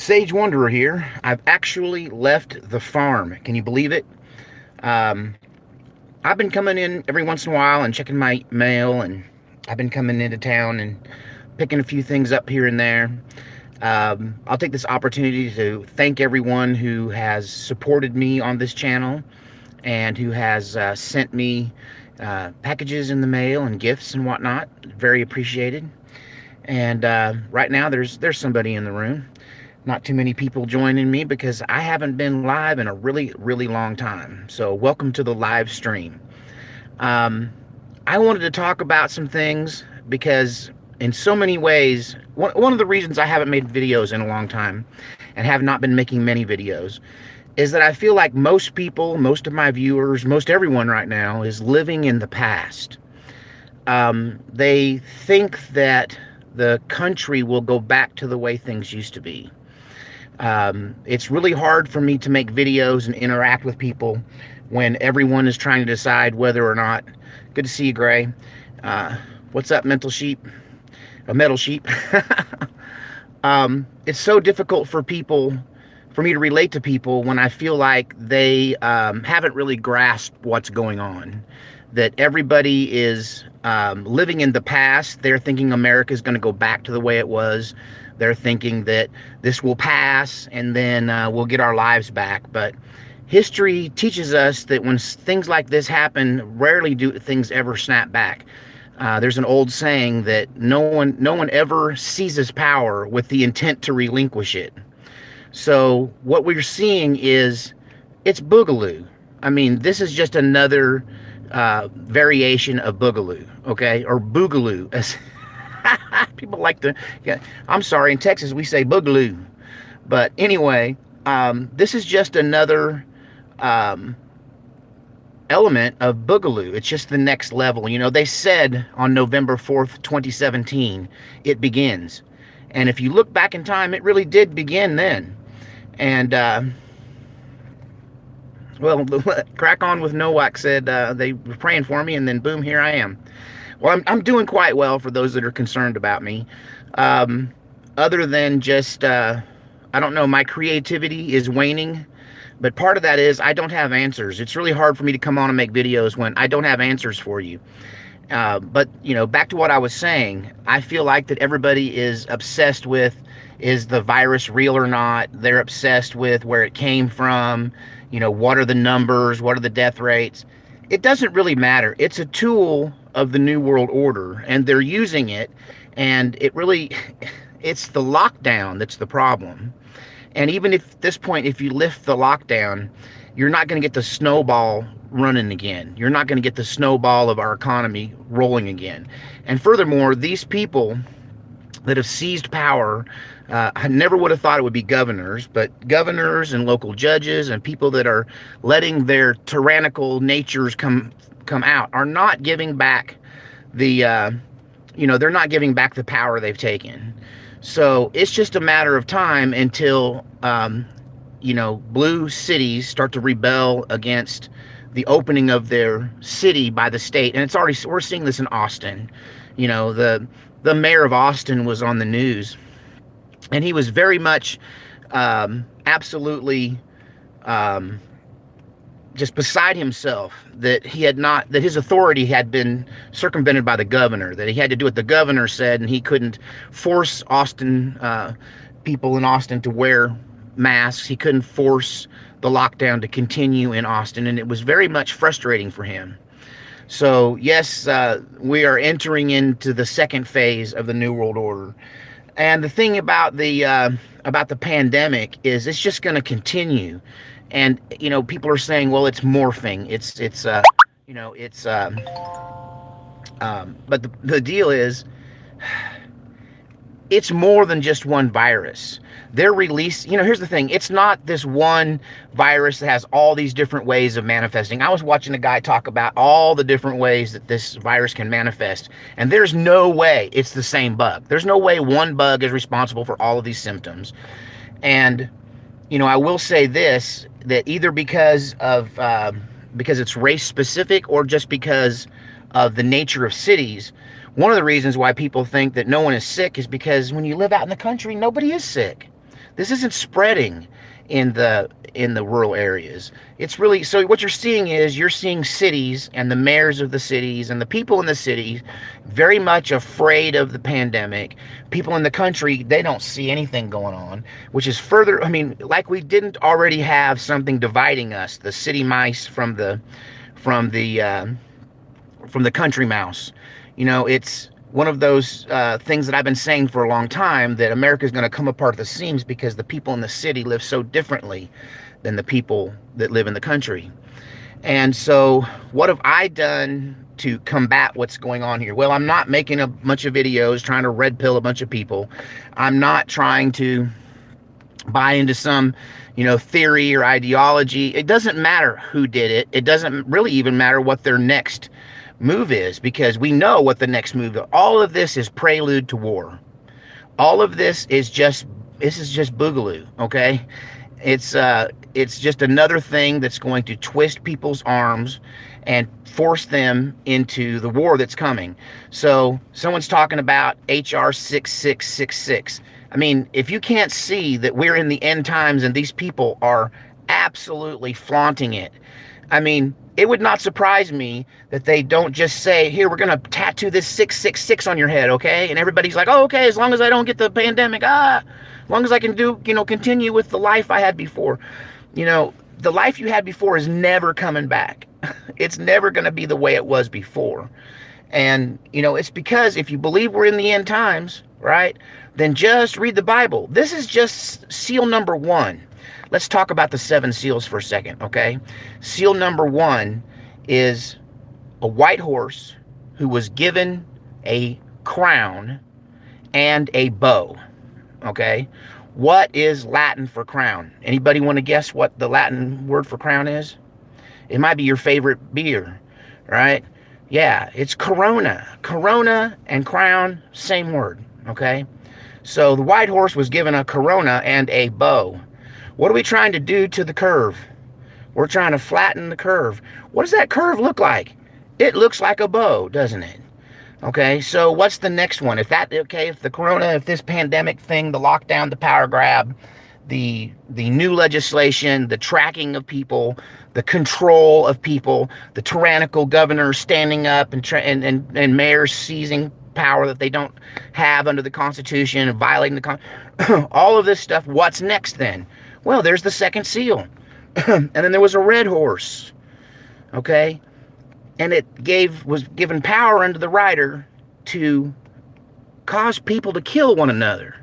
Sage Wanderer here. I've actually left the farm. Can you believe it? Um, I've been coming in every once in a while and checking my mail, and I've been coming into town and picking a few things up here and there. I'll take this opportunity to thank everyone who has supported me on this channel and who has sent me packages in the mail and gifts and whatnot. Very appreciated. And right now, there's somebody in the room. Not too many people joining me because I haven't been live in a really long time. So welcome to the live stream. I wanted to talk about some things because in so many ways, one of the reasons I haven't made videos in a long time and have not been making many videos is that I feel like most people, most of my viewers, most everyone right now is living in the past. They think that the country will go back to the way things used to be. It's really hard for me to make videos and interact with people when everyone is trying to decide whether or not. Good to see you, Gray. What's up, mental sheep? A metal sheep. It's so difficult for me to relate to people when I feel like they haven't really grasped what's going on. That everybody is living in the past. They're thinking America is going to go back to the way it was. They're thinking that this will pass and then we'll get our lives back. But history teaches us that when things like this happen, rarely do things ever snap back. There's an old saying that no one ever seizes power with the intent to relinquish it. So what we're seeing is it's boogaloo. I mean, this is just another variation of boogaloo, okay, or boogaloo, as people like to. Yeah, I'm sorry. In Texas, we say boogaloo, but anyway, this is just another element of boogaloo. It's just the next level. You know, they said on November 4th, 2017, it begins, and if you look back in time, it really did begin then. And well, Crack On with Nowak said they were praying for me, and then boom, here I am. Well, I'm doing quite well for those that are concerned about me. Other than just, I don't know, my creativity is waning. But part of that is I don't have answers. It's really hard for me to come on and make videos when I don't have answers for you. But, you know, back to what I was saying, I feel like that everybody is obsessed with, is the virus real or not? They're obsessed with where it came from. You know, what are the numbers? What are the death rates? It doesn't really matter. It's a tool of the New World Order, and they're using it. And it really, it's the lockdown that's the problem. And even if at this point, if you lift the lockdown, you're not going to get the snowball running again. You're not going to get the snowball of our economy rolling again. And furthermore, these people that have seized power, I never would have thought it would be governors, but governors and local judges and people that are letting their tyrannical natures come out are not giving back the, you know, they're not giving back the power they've taken. So it's just a matter of time until, you know, blue cities start to rebel against the opening of their city by the state. And it's already, we're seeing this in Austin. You know, the mayor of Austin was on the news, and he was very much, absolutely, just beside himself that he had not, that his authority had been circumvented by the governor, that he had to do what the governor said, and he couldn't force Austin, people in Austin to wear masks. He couldn't force the lockdown to continue in Austin, and it was very much frustrating for him. So yes, we are entering into the second phase of the New World Order. And the thing about the pandemic is it's just going to continue. And, you know, people are saying, well, it's morphing. You know, but the deal is, it's more than just one virus. They're releasing, you know, here's the thing. It's not this one virus that has all these different ways of manifesting. I was watching a guy talk about all the different ways that this virus can manifest. And there's no way it's the same bug. There's no way one bug is responsible for all of these symptoms. And, you know, I will say this, that either because it's race specific or just because of the nature of cities, one of the reasons why people think that no one is sick is because when you live out in the country, nobody is sick. This isn't spreading in the rural areas. It's really, so what you're seeing is you're seeing cities and the mayors of the cities and the people in the cities very much afraid of the pandemic. People in the country, they don't see anything going on, which is further, I mean, like we didn't already have something dividing us, the city mice from the from the country mouse. You know, it's one of those things that I've been saying for a long time, that America is going to come apart at the seams because the people in the city live so differently than the people that live in the country. And so what have I done to combat what's going on here? Well, I'm not making a bunch of videos trying to red pill a bunch of people. I'm not trying to buy into some, you know, theory or ideology. It doesn't matter who did it. It doesn't really even matter what their next move is, because we know what the next move is. All of this is prelude to war. All of this is just boogaloo, okay? It's just another thing that's going to twist people's arms and force them into the war that's coming. So someone's talking about HR 6666. I mean, if you can't see that we're in the end times and these people are absolutely flaunting it, I mean, it would not surprise me that they don't just say, here, we're going to tattoo this 666 on your head, okay? And everybody's like, oh, okay, as long as I don't get the pandemic, as long as I can do, you know, continue with the life I had before. You know, the life you had before is never coming back. It's never going to be the way it was before. And, you know, it's because if you believe we're in the end times, right, then just read the Bible. This is just seal number 1. Let's talk about the 7 seals for a second, okay? Seal number 1 is a white horse who was given a crown and a bow, okay? What is Latin for crown? Anybody want to guess what the Latin word for crown is? It might be your favorite beer, right? Yeah, it's Corona. Corona and crown, same word, okay? So the white horse was given a corona and a bow. What are we trying to do to the curve? We're trying to flatten the curve. What does that curve look like? It looks like a bow, doesn't it? Okay, so what's the next one? If the corona, if this pandemic thing, the lockdown, the power grab, the new legislation, the tracking of people, the control of people, the tyrannical governor standing up and mayors seizing power that they don't have under the Constitution and violating the all of this stuff, what's next then? Well, there's the 2nd seal. And then there was a red horse, okay? And it was given power unto the rider to cause people to kill one another.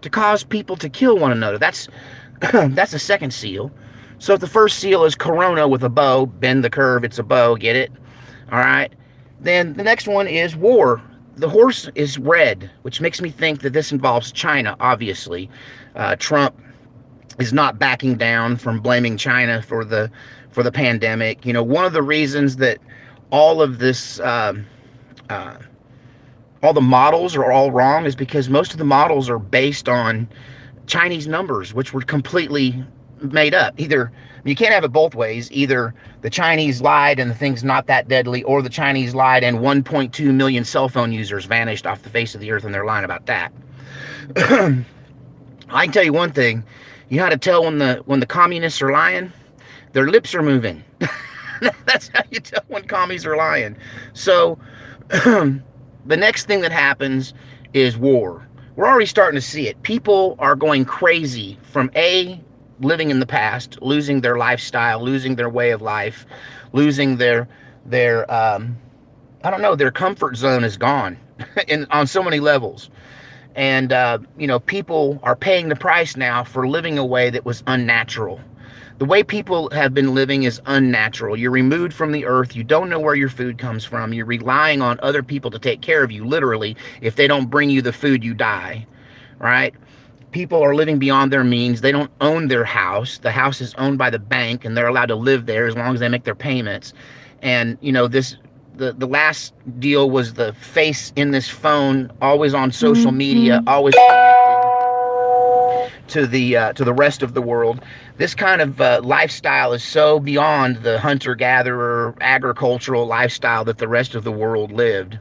To cause people to kill one another. That's that's the 2nd seal. So if the 1st seal is corona with a bow, bend the curve, it's a bow, get it? All right. Then the next one is war. The horse is red, which makes me think that this involves China, obviously. Trump is not backing down from blaming China for the pandemic. You know, one of the reasons that all of this, all the models are all wrong is because most of the models are based on Chinese numbers, which were completely made up. Either, you can't have it both ways. Either the Chinese lied and the thing's not that deadly, or the Chinese lied and 1.2 million cell phone users vanished off the face of the earth, and they're lying about that. I can tell you one thing. You know how to tell when the communists are lying? Their lips are moving. That's how you tell when commies are lying. So the next thing that happens is war. We're already starting to see it. People are going crazy from living in the past, losing their lifestyle, losing their way of life, losing their I don't know, their comfort zone is gone on so many levels. And, you know, people are paying the price now for living a way that was unnatural. The way people have been living is unnatural. You're removed from the earth. You don't know where your food comes from. You're relying on other people to take care of you, literally. If they don't bring you the food, you die, right? People are living beyond their means. They don't own their house. The house is owned by the bank, and they're allowed to live there as long as they make their payments. And, you know, the last deal was the face in this phone, always on social media, always connected to the rest of the world. This kind of lifestyle is so beyond the hunter-gatherer agricultural lifestyle that the rest of the world lived.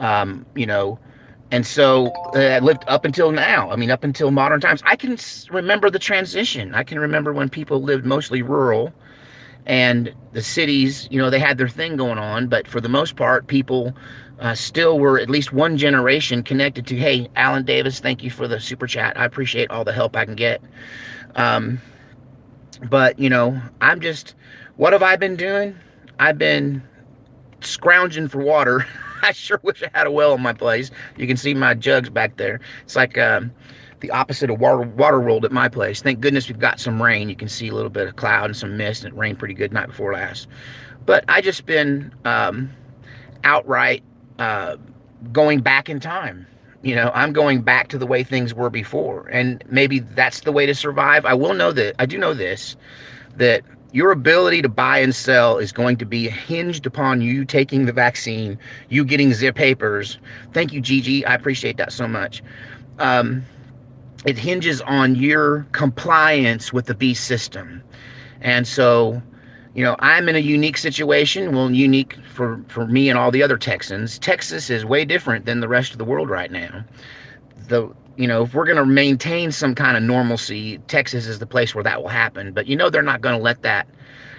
You know, And so I lived up until now. I mean, up until modern times. I can remember the transition. I can remember when people lived mostly rural, and the cities, they had their thing going on, but for the most part, people still were at least one generation connected to, hey, Alan Davis, thank you for the super chat. I appreciate all the help I can get. Um, but, I'm just, what have I been doing? I've been scrounging for water. I sure wish I had a well in my place. You can see my jugs back there. It's like the opposite of water world at my place. Thank goodness we've got some rain. You can see a little bit of cloud and some mist, and it rained pretty good night before last. But I just been outright going back in time. I'm going back to the way things were before, and maybe that's the way to survive. I do know this, that your ability to buy and sell is going to be hinged upon you taking the vaccine, you getting zip papers. Thank you, Gigi. I appreciate that so much. It hinges on your compliance with the beast system. And so, I'm in a unique situation. Well, unique for me and all the other Texans. Texas is way different than the rest of the world right now. If we're going to maintain some kind of normalcy, Texas is the place where that will happen. But they're not going to let that.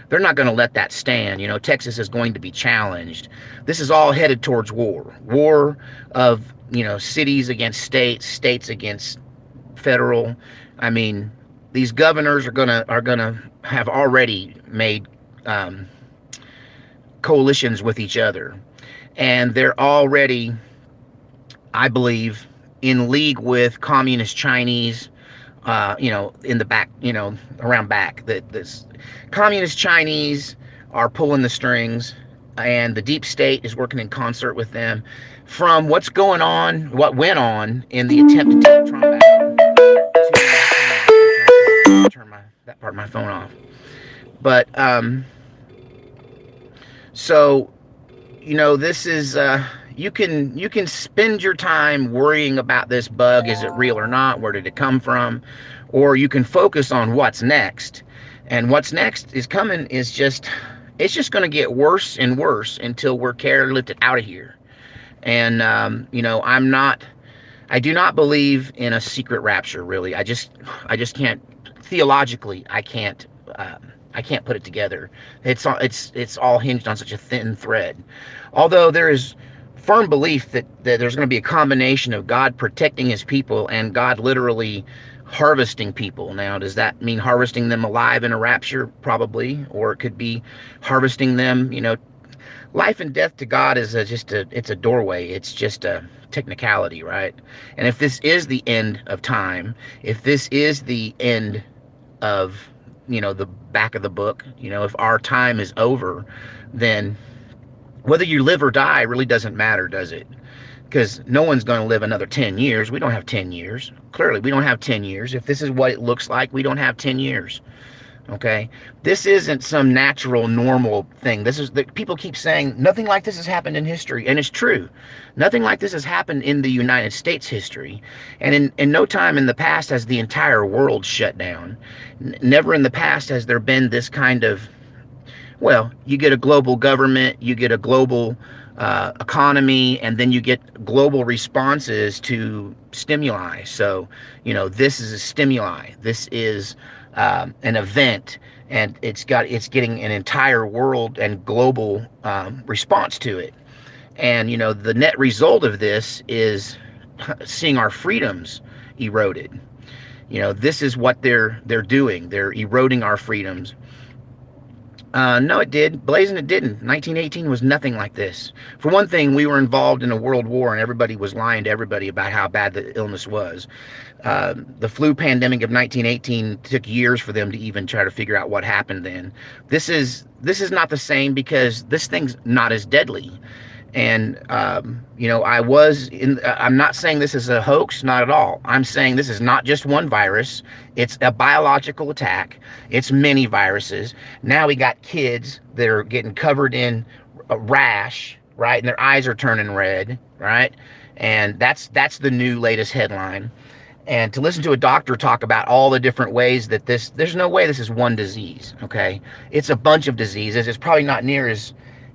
They're not going to let that stand. Texas is going to be challenged. This is all headed towards war of cities against states, states against federal. I mean, these governors are gonna have already made coalitions with each other, and they're already, I believe, in league with communist Chinese, in the back, around back. That this communist Chinese are pulling the strings, and the deep state is working in concert with them. From what went on in the attempt to take Trump out. Turn that part of my phone off. But so this is you can spend your time worrying about this bug. Is it real or not? Where did it come from? Or you can focus on what's next. And what's next is coming is it's just going to get worse and worse until we're lifted out of here. And I do not believe in a secret rapture, really. I just can't, theologically, I can't put it together. It's all hinged on such a thin thread. Although there is firm belief that there's going to be a combination of God protecting his people and God literally harvesting people. Now, does that mean harvesting them alive in a rapture? Probably. Or it could be harvesting them, life and death to God is it's a doorway. It's just a technicality, right? And if this is the end of time, if this is the end of, the back of the book, if our time is over, then whether you live or die really doesn't matter, does it? Because no one's going to live another 10 years. We don't have 10 years. Clearly, we don't have 10 years. If this is what it looks like, we don't have 10 years. Okay, this isn't some natural, normal thing. This is people keep saying nothing like this has happened in history, and it's true. Nothing like this has happened in the United States history, and in no time in the past has the entire world shut down. Never in the past has there been this kind of, well, you get a global government, you get a global economy, and then you get global responses to stimuli. So, this is a stimuli. This is an event, and it's getting an entire world and global response to it. And the net result of this is seeing our freedoms eroded. This is what they're doing. They're eroding our freedoms. No, it did. Blazing, it didn't. 1918 was nothing like this. For one thing, we were involved in a world war, and everybody was lying to everybody about how bad the illness was. The flu pandemic of 1918 took years for them to even try to figure out what happened then. This is not the same because this thing's not as deadly. And, I'm not saying this is a hoax, not at all. I'm saying this is not just one virus. It's a biological attack. It's many viruses. Now we got kids that are getting covered in a rash, right? And their eyes are turning red, right? And that's the new latest headline. And to listen to a doctor talk about all the different ways that there's no way this is one disease, okay? It's a bunch of diseases. It's probably not near as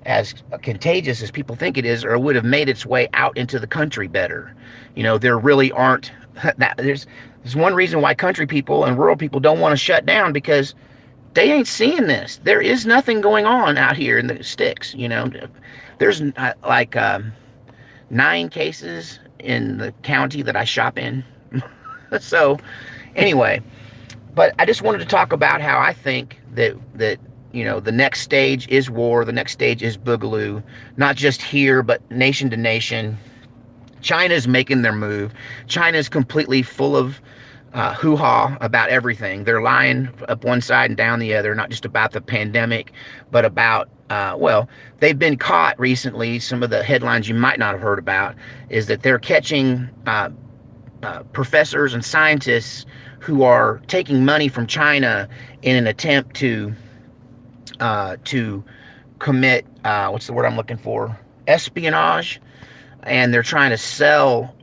as contagious as people think it is, or it would have made its way out into the country better. There really aren't that there's one reason why country people and rural people don't want to shut down, because they ain't seeing this. There is nothing going on out here in the sticks. There's like 9 cases in the county that I shop in. So anyway, but I just wanted to talk about how I think that the next stage is war, the next stage is boogaloo, not just here but nation to nation. China's making their move. China's completely full of hoo-ha about everything. They're lying up one side and down the other, not just about the pandemic, but about, they've been caught recently. Some of the headlines you might not have heard about is that they're catching professors and scientists who are taking money from China in an attempt to commit, what's the word I'm looking for? Espionage. And they're trying to sell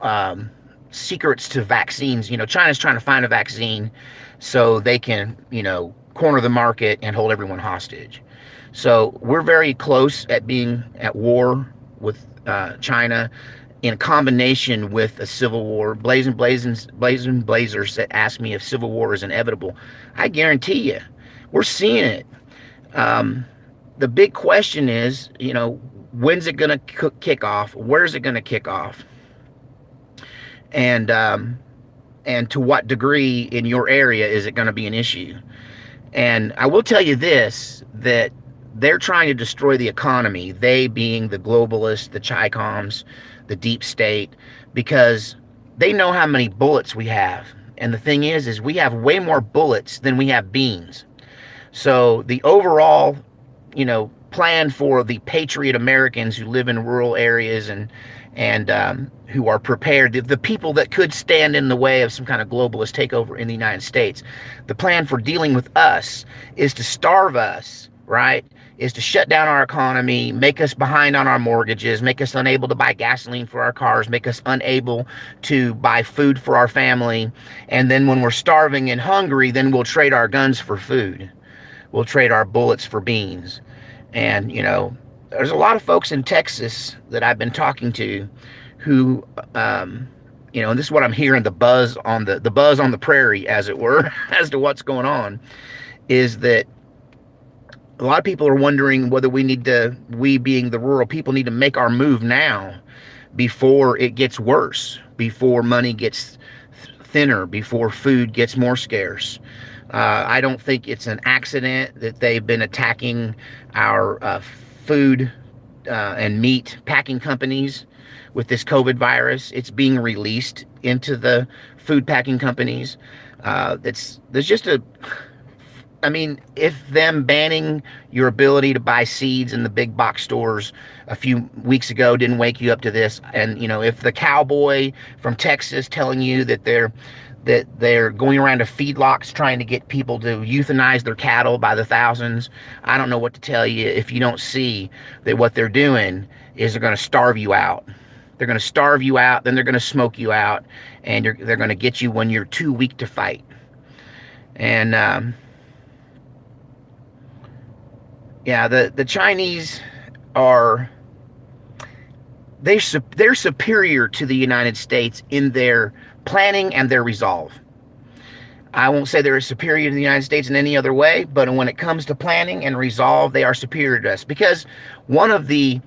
secrets to vaccines. China's trying to find a vaccine so they can, corner the market and hold everyone hostage. So we're very close at being at war with China, in combination with a civil war. Blazing Blazers that asked me if civil war is inevitable. I guarantee you, we're seeing it. The big question is, when's it going to kick off? Where's it going to kick off? And to what degree in your area is it going to be an issue? And I will tell you this, that they're trying to destroy the economy, they being the globalists, the Chi-Coms, the deep state, because they know how many bullets we have. And the thing is we have way more bullets than we have beans. So the overall, plan for the patriot Americans who live in rural areas and who are prepared, the people that could stand in the way of some kind of globalist takeover in the United States, the plan for dealing with us is to starve us, right? Is to shut down our economy, make us behind on our mortgages, make us unable to buy gasoline for our cars, make us unable to buy food for our family. And then when we're starving and hungry, then we'll trade our guns for food. We'll trade our bullets for beans. And, there's a lot of folks in Texas that I've been talking to who, and this is what I'm hearing, the buzz on the prairie, as it were, as to what's going on, is that a lot of people are wondering whether we being the rural people, need to make our move now before it gets worse, before money gets thinner, before food gets more scarce. I don't think it's an accident that they've been attacking our food and meat packing companies with this COVID virus. It's being released into the food packing companies. If them banning your ability to buy seeds in the big box stores a few weeks ago didn't wake you up to this, and if the cowboy from Texas telling you that they're going around to feedlots trying to get people to euthanize their cattle by the thousands, I don't know what to tell you if you don't see that what they're doing is they're going to starve you out. They're going to starve you out, then they're going to smoke you out, and they're going to get you when you're too weak to fight. And the Chinese are, they're superior to the United States in their planning and their resolve. I won't say they're superior to the United States in any other way, but when it comes to planning and resolve, they are superior to us, because one of the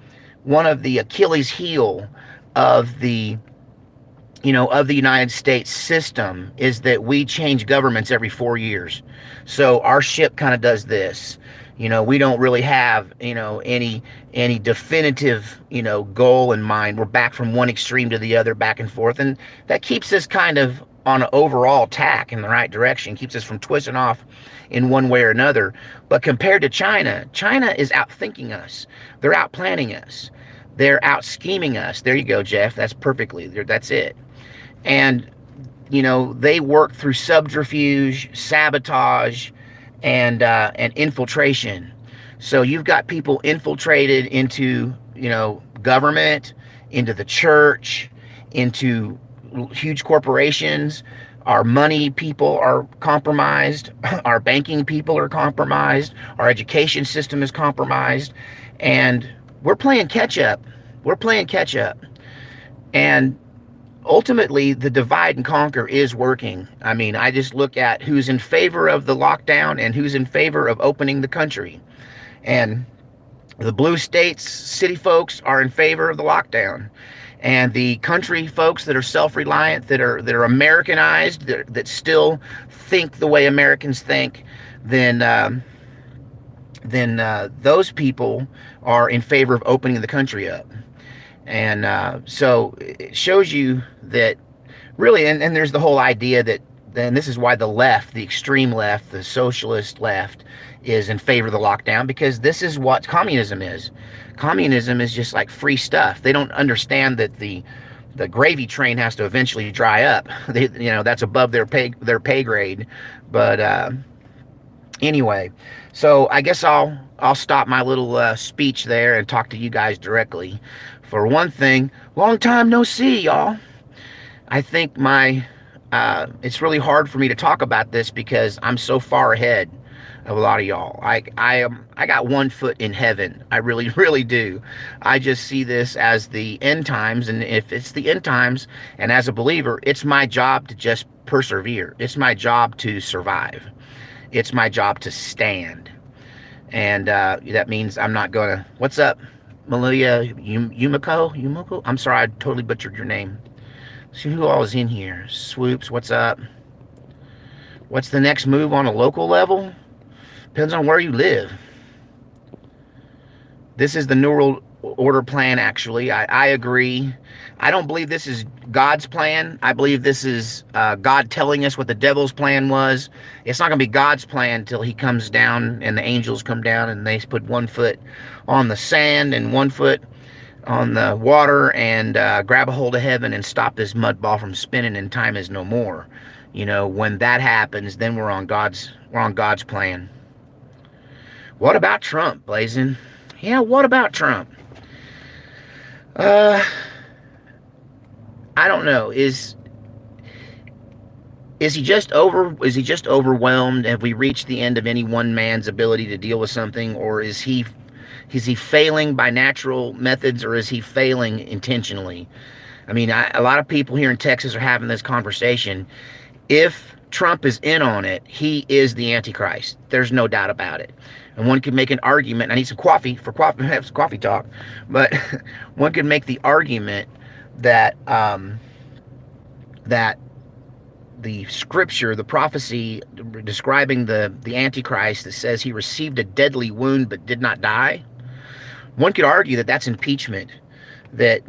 Achilles heel of the United States system is that we change governments every 4 years. So our ship kind of does this. We don't really have, any definitive, goal in mind. We're back from one extreme to the other, back and forth. And that keeps us kind of on an overall tack in the right direction, keeps us from twisting off in one way or another. But compared to China, China is outthinking us. They're out planning us. They're out scheming us. There you go, Jeff. That's that's it. And, they work through subterfuge, sabotage, and infiltration. So you've got people infiltrated into, government, into the church, into huge corporations. Our money people are compromised. Our banking people are compromised. Our education system is compromised. And we're playing catch up. We're playing catch up. And ultimately, the divide and conquer is working. I mean, I just look at who's in favor of the lockdown and who's in favor of opening the country. And the blue states, city folks are in favor of the lockdown. And the country folks that are self-reliant, that are Americanized, that still think the way Americans think, then those people are in favor of opening the country up. And so it shows you that really, and there's the whole idea that, then this is why the left, the extreme left, the socialist left, is in favor of the lockdown, because this is what communism is. Communism is just like free stuff. They don't understand that the gravy train has to eventually dry up. That's above their pay grade. But anyway, so I guess I'll stop my little speech there and talk to you guys directly. For one thing, long time no see, y'all. I think it's really hard for me to talk about this because I'm so far ahead of a lot of y'all. I got one foot in heaven. I really, really do. I just see this as the end times, and if it's the end times, and as a believer, it's my job to just persevere. It's my job to survive. It's my job to stand. And that means I'm not gonna. What's up, Malia Yumiko? I'm sorry, I totally butchered your name. See who all is in here. Swoops, what's up? What's the next move on a local level? Depends on where you live. This is the New World Order plan, actually. I agree. I don't believe this is God's plan. I believe this is God telling us what the devil's plan was. It's not going to be God's plan until he comes down and the angels come down and they put one foot on the sand and one foot on the water and grab a hold of heaven and stop this mud ball from spinning and time is no more. When that happens, then we're on God's plan. What about Trump, Blazing? Yeah, what about Trump? I don't know. Is he just overwhelmed? Have we reached the end of any one man's ability to deal with something, or is he failing by natural methods, or is he failing intentionally? I mean, a lot of people here in Texas are having this conversation. If Trump is in on it, he is the Antichrist. There's no doubt about it. And one could make an argument. I need some coffee have some coffee talk. But one could make the argument that that the scripture, the prophecy describing the Antichrist that says he received a deadly wound but did not die, one could argue that that's impeachment. That,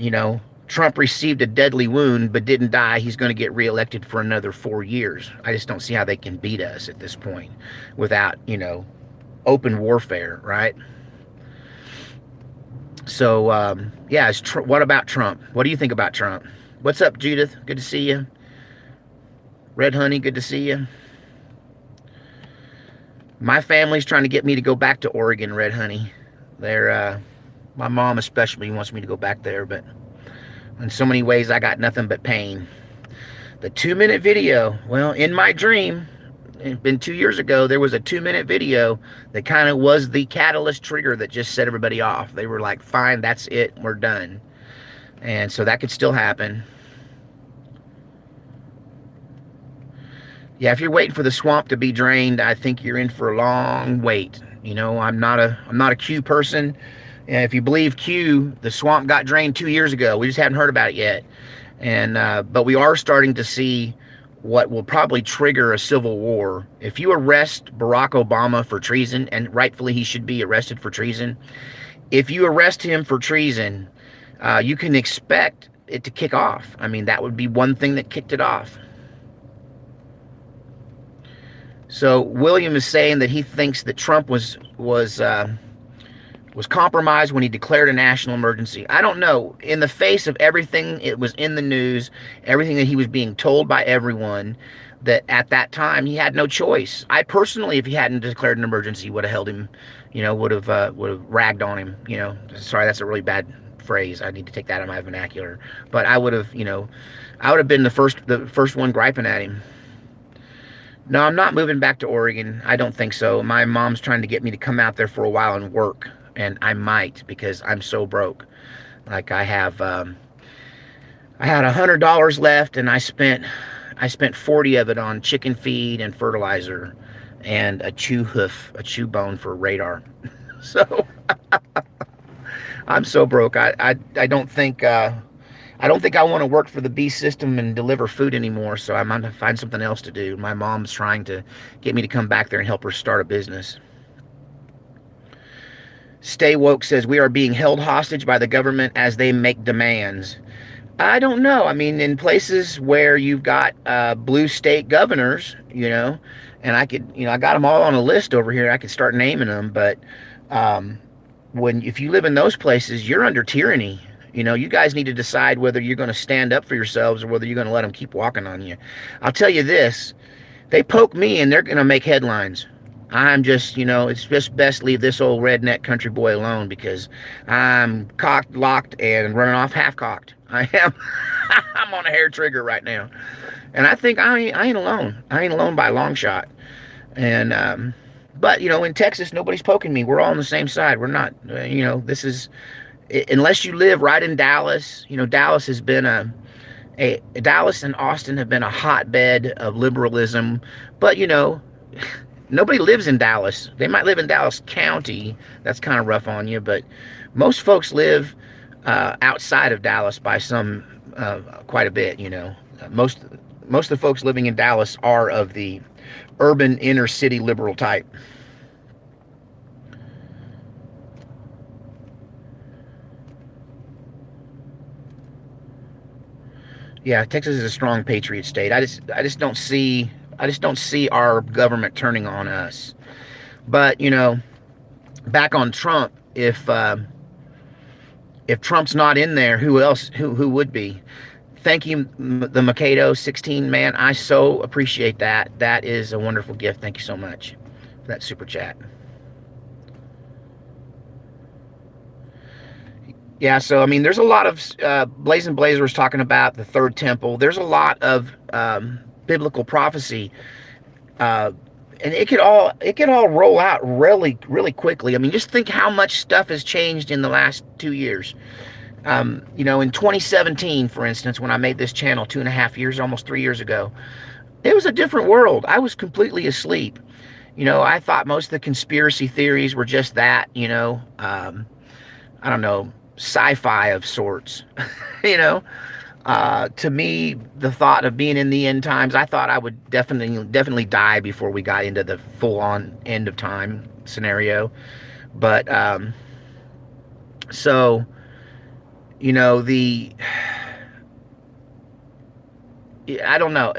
Trump received a deadly wound but didn't die. He's going to get reelected for another 4 years. I just don't see how they can beat us at this point without, open warfare, right? So, yeah, what about Trump? What do you think about Trump? What's up, Judith? Good to see you. Red Honey, good to see you. My family's trying to get me to go back to Oregon, Red Honey. My mom especially wants me to go back there, but in so many ways I got nothing but pain. The 2-minute video, well, in my dream, it's been 2 years ago, there was a 2-minute video that kind of was the catalyst trigger that just set everybody off. They were like, fine, that's it, we're done. And so that could still happen. Yeah, if you're waiting for the swamp to be drained, I think you're in for a long wait. I'm not a Q person. And if you believe Q, the swamp got drained 2 years ago. We just haven't heard about it yet. And but we are starting to see what will probably trigger a civil war. If you arrest Barack Obama for treason, and rightfully he should be arrested for treason, if you arrest him for treason, you can expect it to kick off. I mean, that would be one thing that kicked it off. So William is saying that he thinks that Trump was compromised when he declared a national emergency. I don't know. In the face of everything, it was in the news, everything that he was being told by everyone, that at that time he had no choice. I personally, if he hadn't declared an emergency, would have held him, would have ragged on him. Sorry, that's a really bad phrase. I need to take that out of my vernacular. But I would have, been the first one griping at him. No, I'm not moving back to Oregon. I don't think so. My mom's trying to get me to come out there for a while and work. and I might because I'm so broke. Like I had $100 left, and I spent 40 of it on chicken feed and fertilizer, and a chew bone for radar. So I'm so broke. I don't think I don't think I want to work for the beast system and deliver food anymore. So I'm going to find something else to do. My mom's trying to get me to come back there and help her start a business. Stay Woke says we are being held hostage by the government as they make demands. I don't know. I mean, in places where you've got blue state governors, and I could, I got them all on a list over here. I could start naming them, but um, if you live in those places, you're under tyranny. You guys need to decide whether you're going to stand up for yourselves or whether you're going to let them keep walking on you. I'll tell you this: they poke me, and they're going to make headlines. I'm just, it's just best leave this old redneck country boy alone because I'm cocked, locked, and running off half cocked. I am. I'm on a hair trigger right now, and I think I ain't alone. I ain't alone by a long shot. And but in Texas, nobody's poking me. We're all on the same side. We're not. This is unless you live right in Dallas. Dallas has been Dallas and Austin have been a hotbed of liberalism, but nobody lives in Dallas. They might live in Dallas County. That's kind of rough on you, but most folks live outside of Dallas by some quite a bit. Most of the folks living in Dallas are of the urban inner city liberal type. Yeah, Texas is a strong patriot state. I just don't see our government turning on us. But back on Trump, if Trump's not in there, who else? Who would be? Thank you, the Mikado 16 man. I so appreciate that. That is a wonderful gift. Thank you so much for that super chat. Yeah, so I mean, there's a lot of Blazing Blazer was talking about the third temple. There's a lot of biblical prophecy, uh, and it could all roll out really really quickly. I mean, just think how much stuff has changed in the last 2 years. In 2017, for instance, when I made this channel 2.5 years, almost 3 years ago, it was a different world. I was completely asleep. I thought most of the conspiracy theories were just that. I don't know, sci-fi of sorts. you know to me, the thought of being in the end times, I thought I would definitely die before we got into the full-on end of time scenario. But so the I don't know.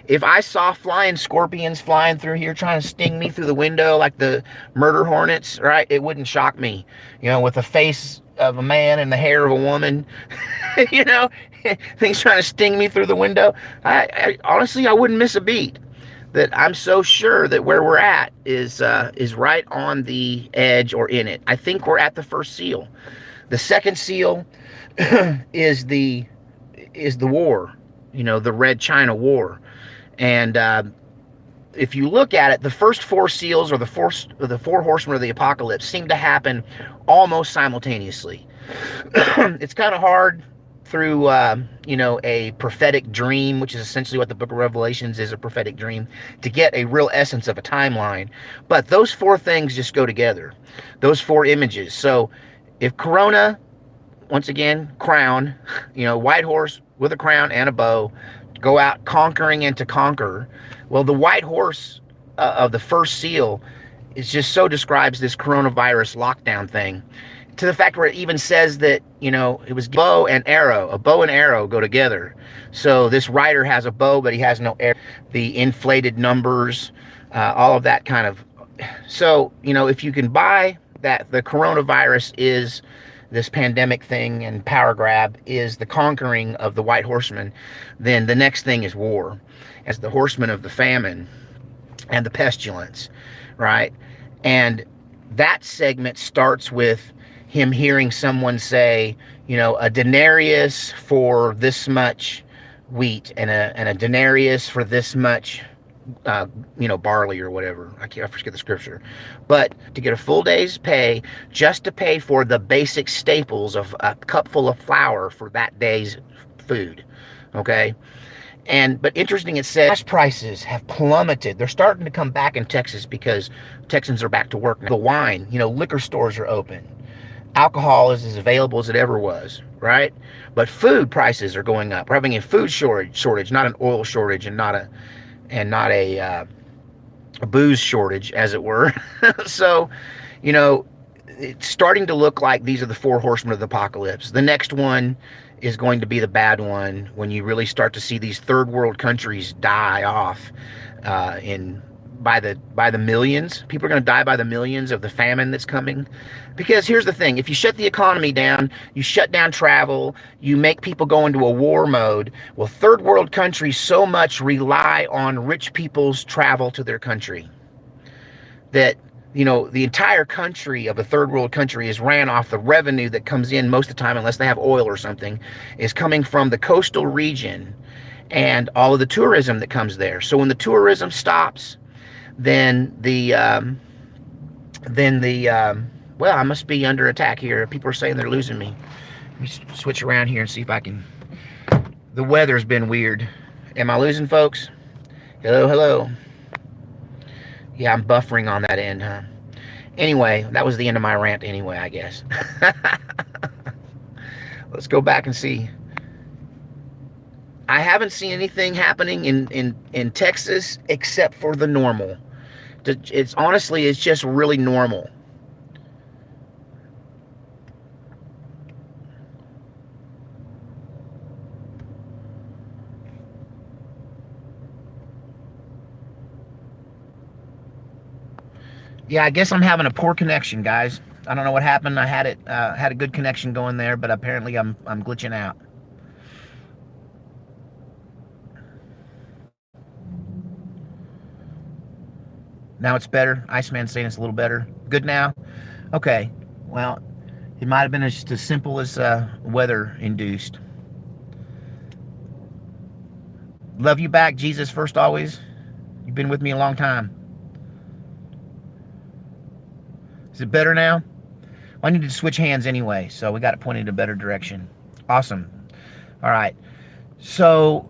If I saw flying scorpions flying through here trying to sting me through the window like the murder hornets, right? It wouldn't shock me. With the face of a man and the hair of a woman, things trying to sting me through the window. I honestly, I wouldn't miss a beat. That I'm so sure that where we're at is right on the edge or in it. I think we're at the first seal. The second seal is the war. The Red China War. And if you look at it, the first four seals, or the four horsemen of the apocalypse, seem to happen almost simultaneously. It's kind of hard through a prophetic dream, which is essentially what the book of Revelations is, a prophetic dream, to get a real essence of a timeline. But those four things just go together, those four images. So if Corona, once again, crown, white horse with a crown and a bow, go out conquering and to conquer. Well, the white horse of the first seal describes this coronavirus lockdown thing, to the fact where it even says that, it was bow and arrow. A bow and arrow go together. So this rider has a bow, but he has no arrow. The inflated numbers, all of that kind of. So, if you can buy that the coronavirus is this pandemic thing and power grab is the conquering of the white horseman, then the next thing is war, as the horsemen of the famine and the pestilence, right? And that segment starts with him hearing someone say, a denarius for this much wheat and a denarius for this much uh, barley or whatever. I forget the scripture, but to get a full day's pay just to pay for the basic staples of a cupful of flour for that day's food. Okay. But interesting, it says gas prices have plummeted. They're starting to come back in Texas because Texans are back to work now. The wine, liquor stores are open. Alcohol is as available as it ever was, right? But food prices are going up. We're having a food shortage, not an oil shortage, and not a booze shortage, as it were. So, you know, it's starting to look like these are the four horsemen of the apocalypse. The next one is going to be the bad one when you really start to see these third world countries die off in by the millions. People are going to die by the millions of the famine that's coming. Because here's the thing, if you shut the economy down, you shut down travel, you make people go into a war mode. Well, third world countries so much rely on rich people's travel to their country that the entire country of a third world country is ran off the revenue that comes in most of the time, unless they have oil or something, is coming from the coastal region and all of the tourism that comes there. So when the tourism stops, then well, I must be under attack here. People are saying they're losing me. Let me switch around here and see if I can. The weather's been weird. Am I losing folks? Hello, hello. Yeah, I'm buffering on that end, huh? Anyway, that was the end of my rant anyway, I guess. Let's go back and see. I haven't seen anything happening in Texas except for the normal. It's honestly, it's just really normal. Yeah, I guess I'm having a poor connection, guys. I don't know what happened. I had a good connection going there, but apparently I'm glitching out. Now it's better. Iceman's saying it's a little better. Good now? Okay. Well, it might have been just as simple as weather induced. Love you back, Jesus first always. You've been with me a long time. Is it better now? Well, I need to switch hands anyway, so we got it pointed in a better direction. Awesome. All right. So,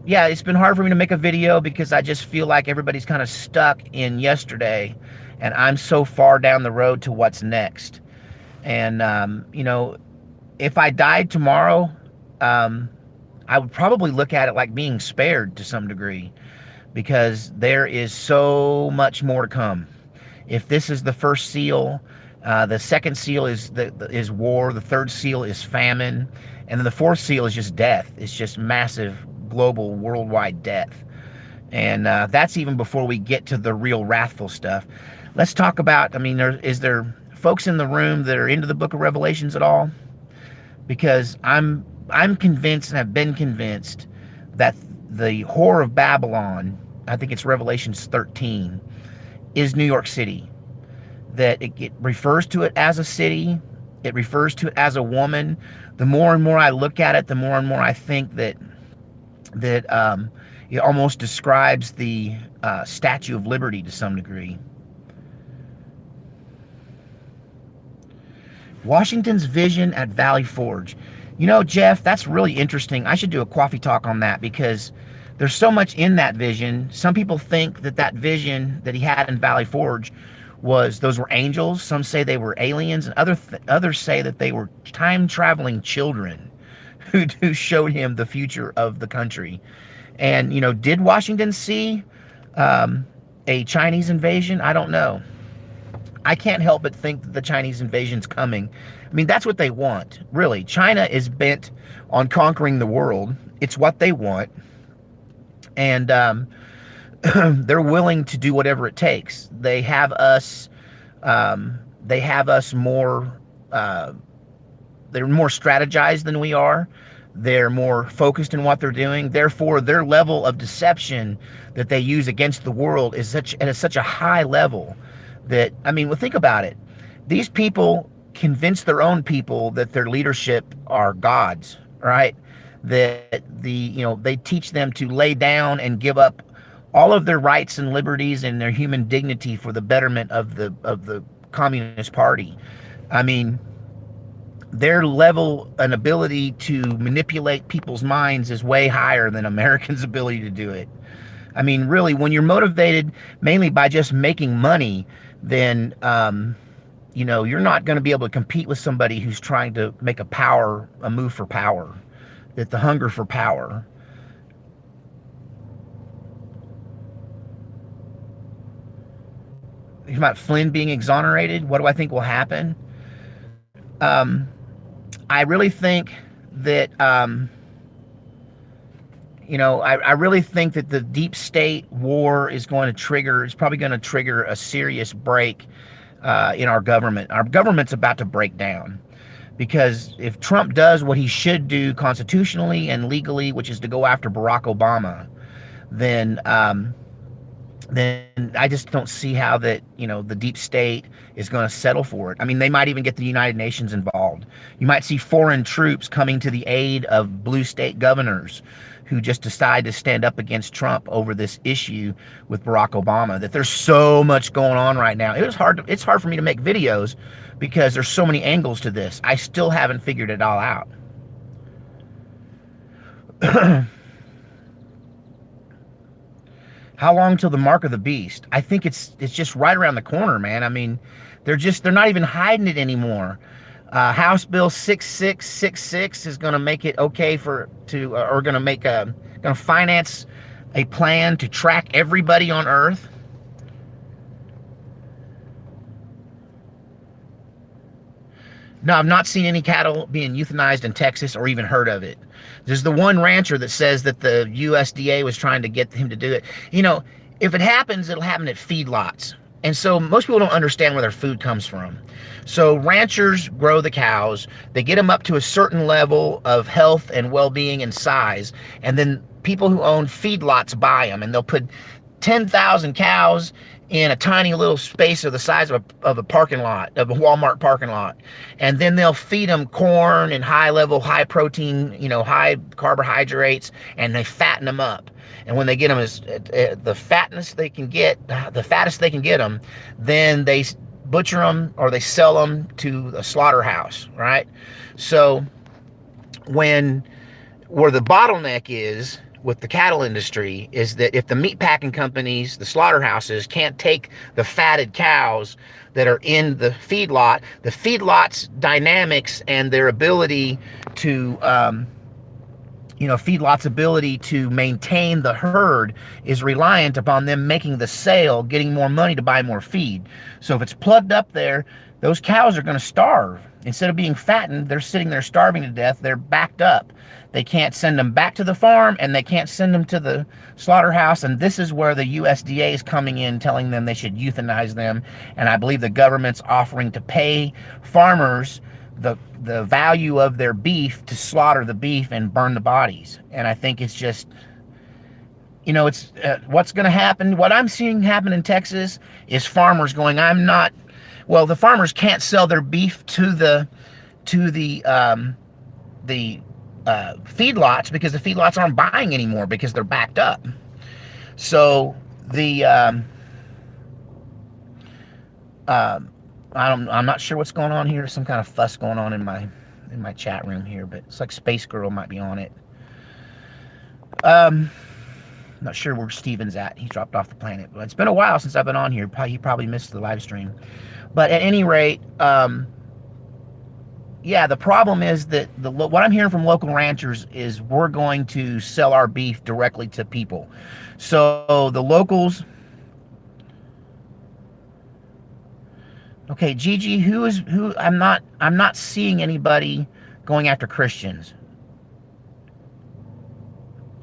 yeah, it's been hard for me to make a video because I just feel like everybody's kind of stuck in yesterday, and I'm so far down the road to what's next. And, if I died tomorrow, I would probably look at it like being spared to some degree, because there is so much more to come. If this is the first seal, the second seal is war, the third seal is famine, and then the fourth seal is just death. It's just massive global worldwide death. And that's even before we get to the real wrathful stuff. Let's talk about, is there folks in the room that are into the book of Revelations at all? Because I'm convinced, and have been convinced, that the whore of Babylon, I think it's Revelations 13, is New York City. That it refers to it as a city. It refers to it as a woman. The more and more I look at it, the more and more I think that it almost describes the Statue of Liberty to some degree. Washington's vision at Valley Forge. Jeff, that's really interesting. I should do a coffee talk on that, because there's so much in that vision. Some people think that vision that he had in Valley Forge those were angels. Some say they were aliens, and others say that they were time-traveling children who showed him the future of the country. And, did Washington see a Chinese invasion? I don't know. I can't help but think that the Chinese invasion's coming. That's what they want, really. China is bent on conquering the world. It's what they want. And they're willing to do whatever it takes. They have us more, they're more strategized than we are. They're more focused in what they're doing. Therefore, their level of deception that they use against the world is at such a high level that, well, think about it. These people convince their own people that their leadership are gods, right? That they teach them to lay down and give up all of their rights and liberties and their human dignity for the betterment of the Communist Party. I mean, their level and ability to manipulate people's minds is way higher than Americans' ability to do it. I mean, really, when you're motivated mainly by just making money, then you're not going to be able to compete with somebody who's trying to make a move for power, that the hunger for power. About Flynn being exonerated, what do I think will happen? Um, I really think that I really think that the deep state war is probably going to trigger a serious break in our government. Our government's about to break down because if Trump does what he should do constitutionally and legally, which is to go after Barack Obama, then I just don't see how the deep state is going to settle for it. I mean, they might even get the United Nations involved. You might see foreign troops coming to the aid of blue state governors who just decide to stand up against Trump over this issue with Barack Obama. That there's so much going on right now. It's hard for me to make videos because there's so many angles to this. I still haven't figured it all out. How long till the mark of the beast? I think it's just right around the corner, man. I mean, they're not even hiding it anymore. House Bill 6666 is going to make it okay going to finance a plan to track everybody on Earth. No, I've not seen any cattle being euthanized in Texas or even heard of it. There's the one rancher that says that the USDA was trying to get him to do it. If it happens, it'll happen at feedlots. And so most people don't understand where their food comes from. So ranchers grow the cows, they get them up to a certain level of health and well-being and size, and then people who own feedlots buy them, and they'll put 10,000 cows in a tiny little space of the size of a parking lot, of a Walmart parking lot. And then they'll feed them corn and high protein, high carbohydrates, and they fatten them up. And when they get them the fattest they can get them, then they butcher them or they sell them to a slaughterhouse, right? So where the bottleneck is with the cattle industry is that if the meat packing companies, the slaughterhouses, can't take the fatted cows that are in the feedlot's dynamics and their ability to feedlots' ability to maintain the herd is reliant upon them making the sale, getting more money to buy more feed. So if it's plugged up there, those cows are going to starve. Instead of being fattened, they're sitting there starving to death. They're backed up. They can't send them back to the farm, and they can't send them to the slaughterhouse. And this is where the USDA is coming in, telling them they should euthanize them. And I believe the government's offering to pay farmers the value of their beef to slaughter the beef and burn the bodies. And I think it's just, it's what's going to happen. What I'm seeing happen in Texas is farmers going, the farmers can't sell their beef to the feedlots because the feedlots aren't buying anymore because they're backed up. So I'm not sure what's going on here. Some kind of fuss going on in my chat room here, but it's like Space Girl might be on it. Not sure where Steven's at. He dropped off the planet. But it's been a while since I've been on here. He probably missed the live stream. But at any rate, the problem is that what I'm hearing from local ranchers is we're going to sell our beef directly to people. So the locals. Okay, Gigi, who I'm not seeing anybody going after Christians.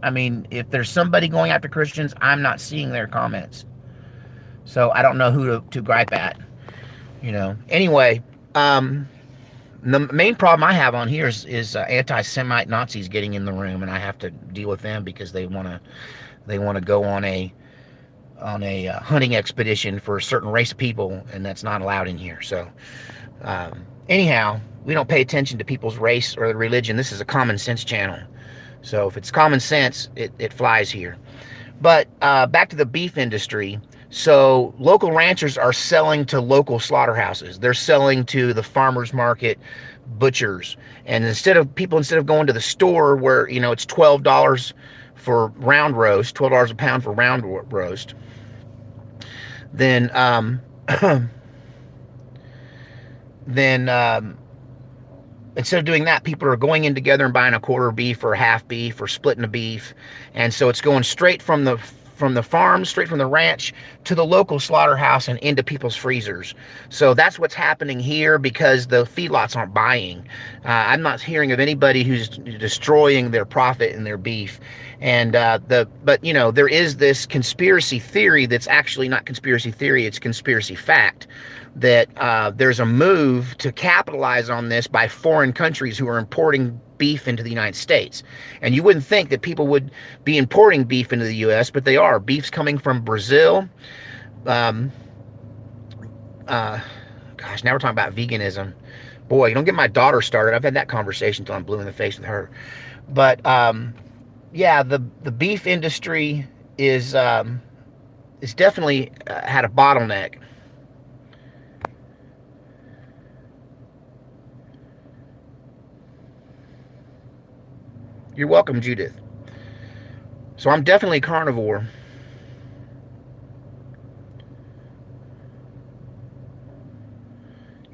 I mean, if there's somebody going after Christians, I'm not seeing their comments. So I don't know who to gripe at. Anyway, the main problem I have on here is anti-Semite Nazis getting in the room, and I have to deal with them because they want to go on a hunting expedition for a certain race of people, and that's not allowed in here. So anyhow, we don't pay attention to people's race or religion. This is a common sense channel. So if it's common sense, it flies here. But back to the beef industry. So local ranchers are selling to local slaughterhouses. They're selling to the farmers market, butchers, and instead of going to the store where it's $12 for round roast, $12 a pound for round roast, then then instead of doing that, people are going in together and buying a quarter beef or a half beef or splitting a beef, and so it's going straight from the farm, straight from the ranch to the local slaughterhouse and into people's freezers. So that's what's happening here because the feedlots aren't buying. I'm not hearing of anybody who's destroying their profit in their beef. And but there is this conspiracy theory that's actually not conspiracy theory, it's conspiracy fact, that there's a move to capitalize on this by foreign countries who are importing beef into the United States. And you wouldn't think that people would be importing beef into the U.S., but they are. Beef's coming from Brazil. Um, Gosh, now we're talking about veganism. Boy, don't get my daughter started. I've had that conversation until I'm blue in the face with her. But yeah, the beef industry is definitely had a bottleneck. You're welcome, Judith. So I'm definitely carnivore.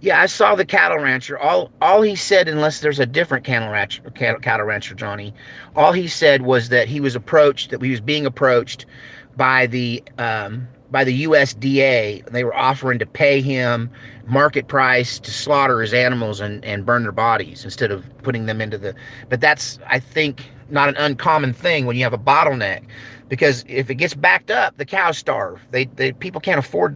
Yeah, I saw the cattle rancher. All he said, unless there's a different cattle rancher, Johnny, all he said was that he was being approached by the USDA. They were offering to pay him market price to slaughter his animals and burn their bodies instead of putting them into the. But that's, I think, not an uncommon thing when you have a bottleneck, because if it gets backed up, the cows starve. They people can't afford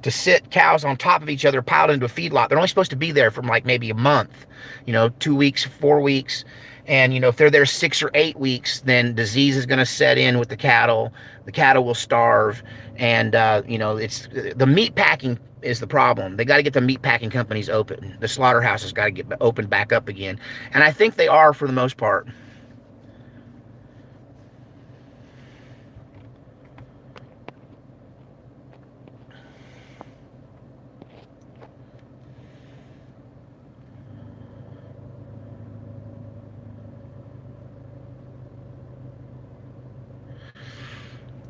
to sit cows on top of each other piled into a feedlot. They're only supposed to be there for like maybe a month, 2 weeks, 4 weeks. And if they're there 6 or 8 weeks, then disease is going to set in with the cattle. The cattle will starve, and it's the meat packing is the problem. They got to get the meat packing companies open. The slaughterhouses got to get opened back up again, and I think they are for the most part.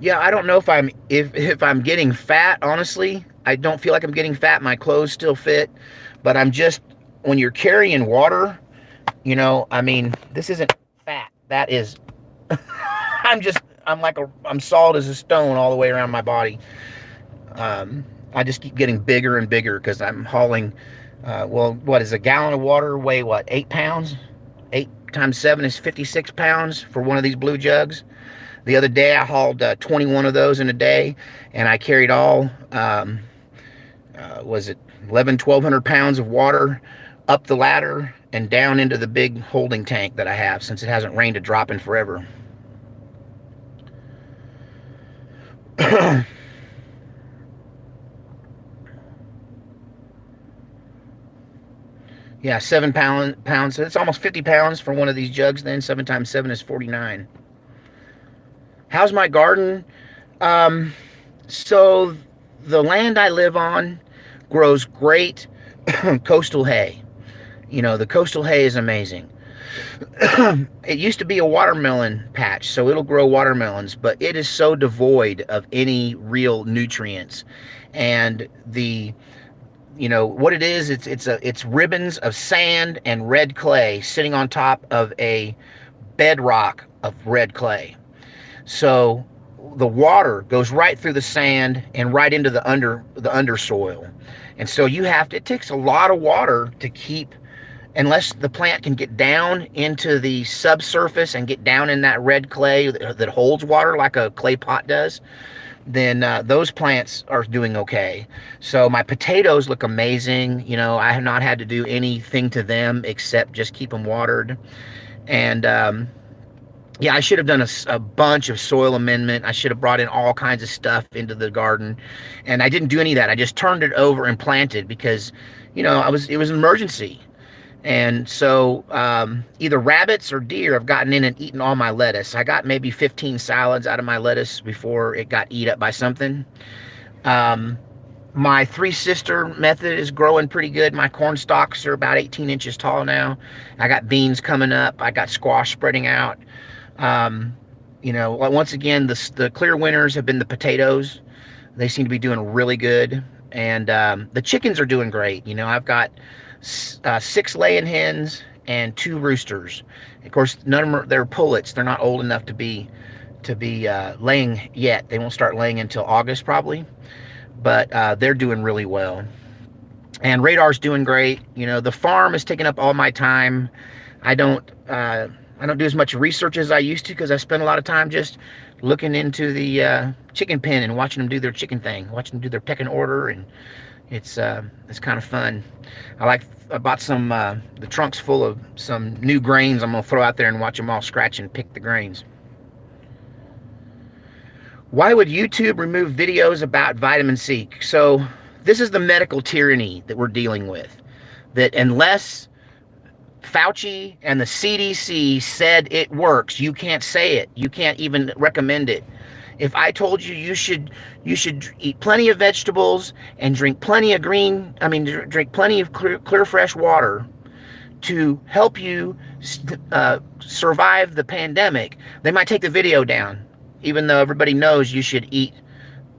Yeah, I don't know if I'm getting fat. Honestly, I don't feel like I'm getting fat. My clothes still fit, but I'm just, when you're carrying water, I mean, this isn't fat. That is, I'm solid as a stone all the way around my body. I just keep getting bigger and bigger because I'm hauling. Well, what is a gallon of water weigh? What, 8 pounds? 8 times 7 is 56 pounds for one of these blue jugs. The other day I hauled 21 of those in a day, and I carried all, was it 1,200 pounds of water up the ladder and down into the big holding tank that I have, since it hasn't rained a drop in forever. Yeah, 7 pounds. So it's almost 50 pounds for one of these jugs. Then 7 times 7 is 49. How's my garden? Um, so the land I live on grows great coastal hay. The coastal hay is amazing. It used to be a watermelon patch, so it'll grow watermelons, but it is so devoid of any real nutrients. And what it is, it's ribbons of sand and red clay sitting on top of a bedrock of red clay. So the water goes right through the sand and right into the undersoil. And so it takes a lot of water to keep, unless the plant can get down into the subsurface and get down in that red clay that holds water like a clay pot does, then those plants are doing okay. So my potatoes look amazing. I have not had to do anything to them except just keep them watered. And yeah, I should have done a bunch of soil amendment. I should have brought in all kinds of stuff into the garden, and I didn't do any of that. I just turned it over and planted because, it was an emergency. And so either rabbits or deer have gotten in and eaten all my lettuce. I got maybe 15 salads out of my lettuce before it got eat up by something. Um, my three sister method is growing pretty good. My corn stalks are about 18 inches tall now. I got beans coming up. I got squash spreading out. Um, once again, the clear winners have been the potatoes. They seem to be doing really good. And the chickens are doing great. I've got 6 laying hens and 2 roosters. Of course, none of them they're pullets. They're not old enough to be laying yet. They won't start laying until August probably, but they're doing really well. And Radar's doing great. The farm is taking up all my time. I don't do as much research as I used to because I spend a lot of time just looking into the chicken pen and watching them do their chicken thing, watching them do their pecking order, and it's kind of fun. I bought some the trunks full of some new grains. I'm gonna throw out there and watch them all scratch and pick the grains. Why would YouTube remove videos about vitamin C? So this is the medical tyranny that we're dealing with. That unless Fauci and the CDC said it works, you can't say it. You can't even recommend it. If I told you you should eat plenty of vegetables and drink plenty of drink plenty of clear fresh water to help you survive the pandemic, they might take the video down, even though everybody knows you should eat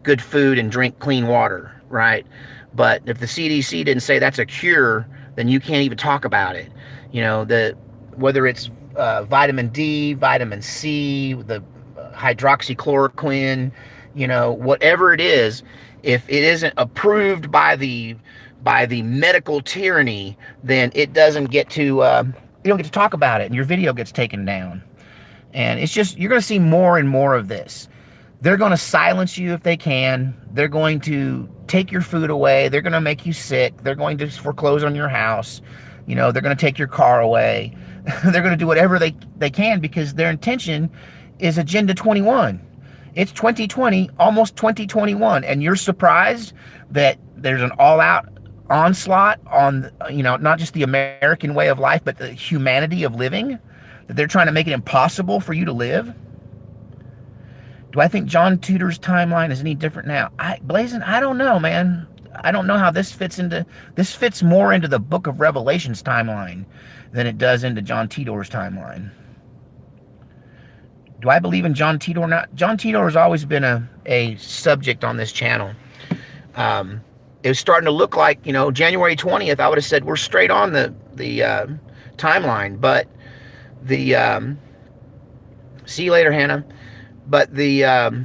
good food and drink clean water, right? But if the CDC didn't say that's a cure, then you can't even talk about it. Whether it's vitamin D, vitamin C, the hydroxychloroquine, whatever it is, if it isn't approved by the medical tyranny, then it doesn't get to you don't get to talk about it, and your video gets taken down. And it's just, you're going to see more and more of this. They're going to silence you if they can. They're going to take your food away. They're going to make you sick. They're going to foreclose on your house. They're going to take your car away. They're going to do whatever they can because their intention is Agenda 21. It's 2020, almost 2021, and you're surprised that there's an all-out onslaught on, not just the American way of life, but the humanity of living, that they're trying to make it impossible for you to live? Do I think John Tudor's timeline is any different now? Blazin', I don't know, man. I don't know how this fits more into the Book of Revelation's timeline than it does into John Tudor's timeline. Do I believe in John Tudor or not? John Tudor has always been a subject on this channel. It was starting to look like, January 20th, I would have said we're straight on the timeline, but see you later, Hannah. But the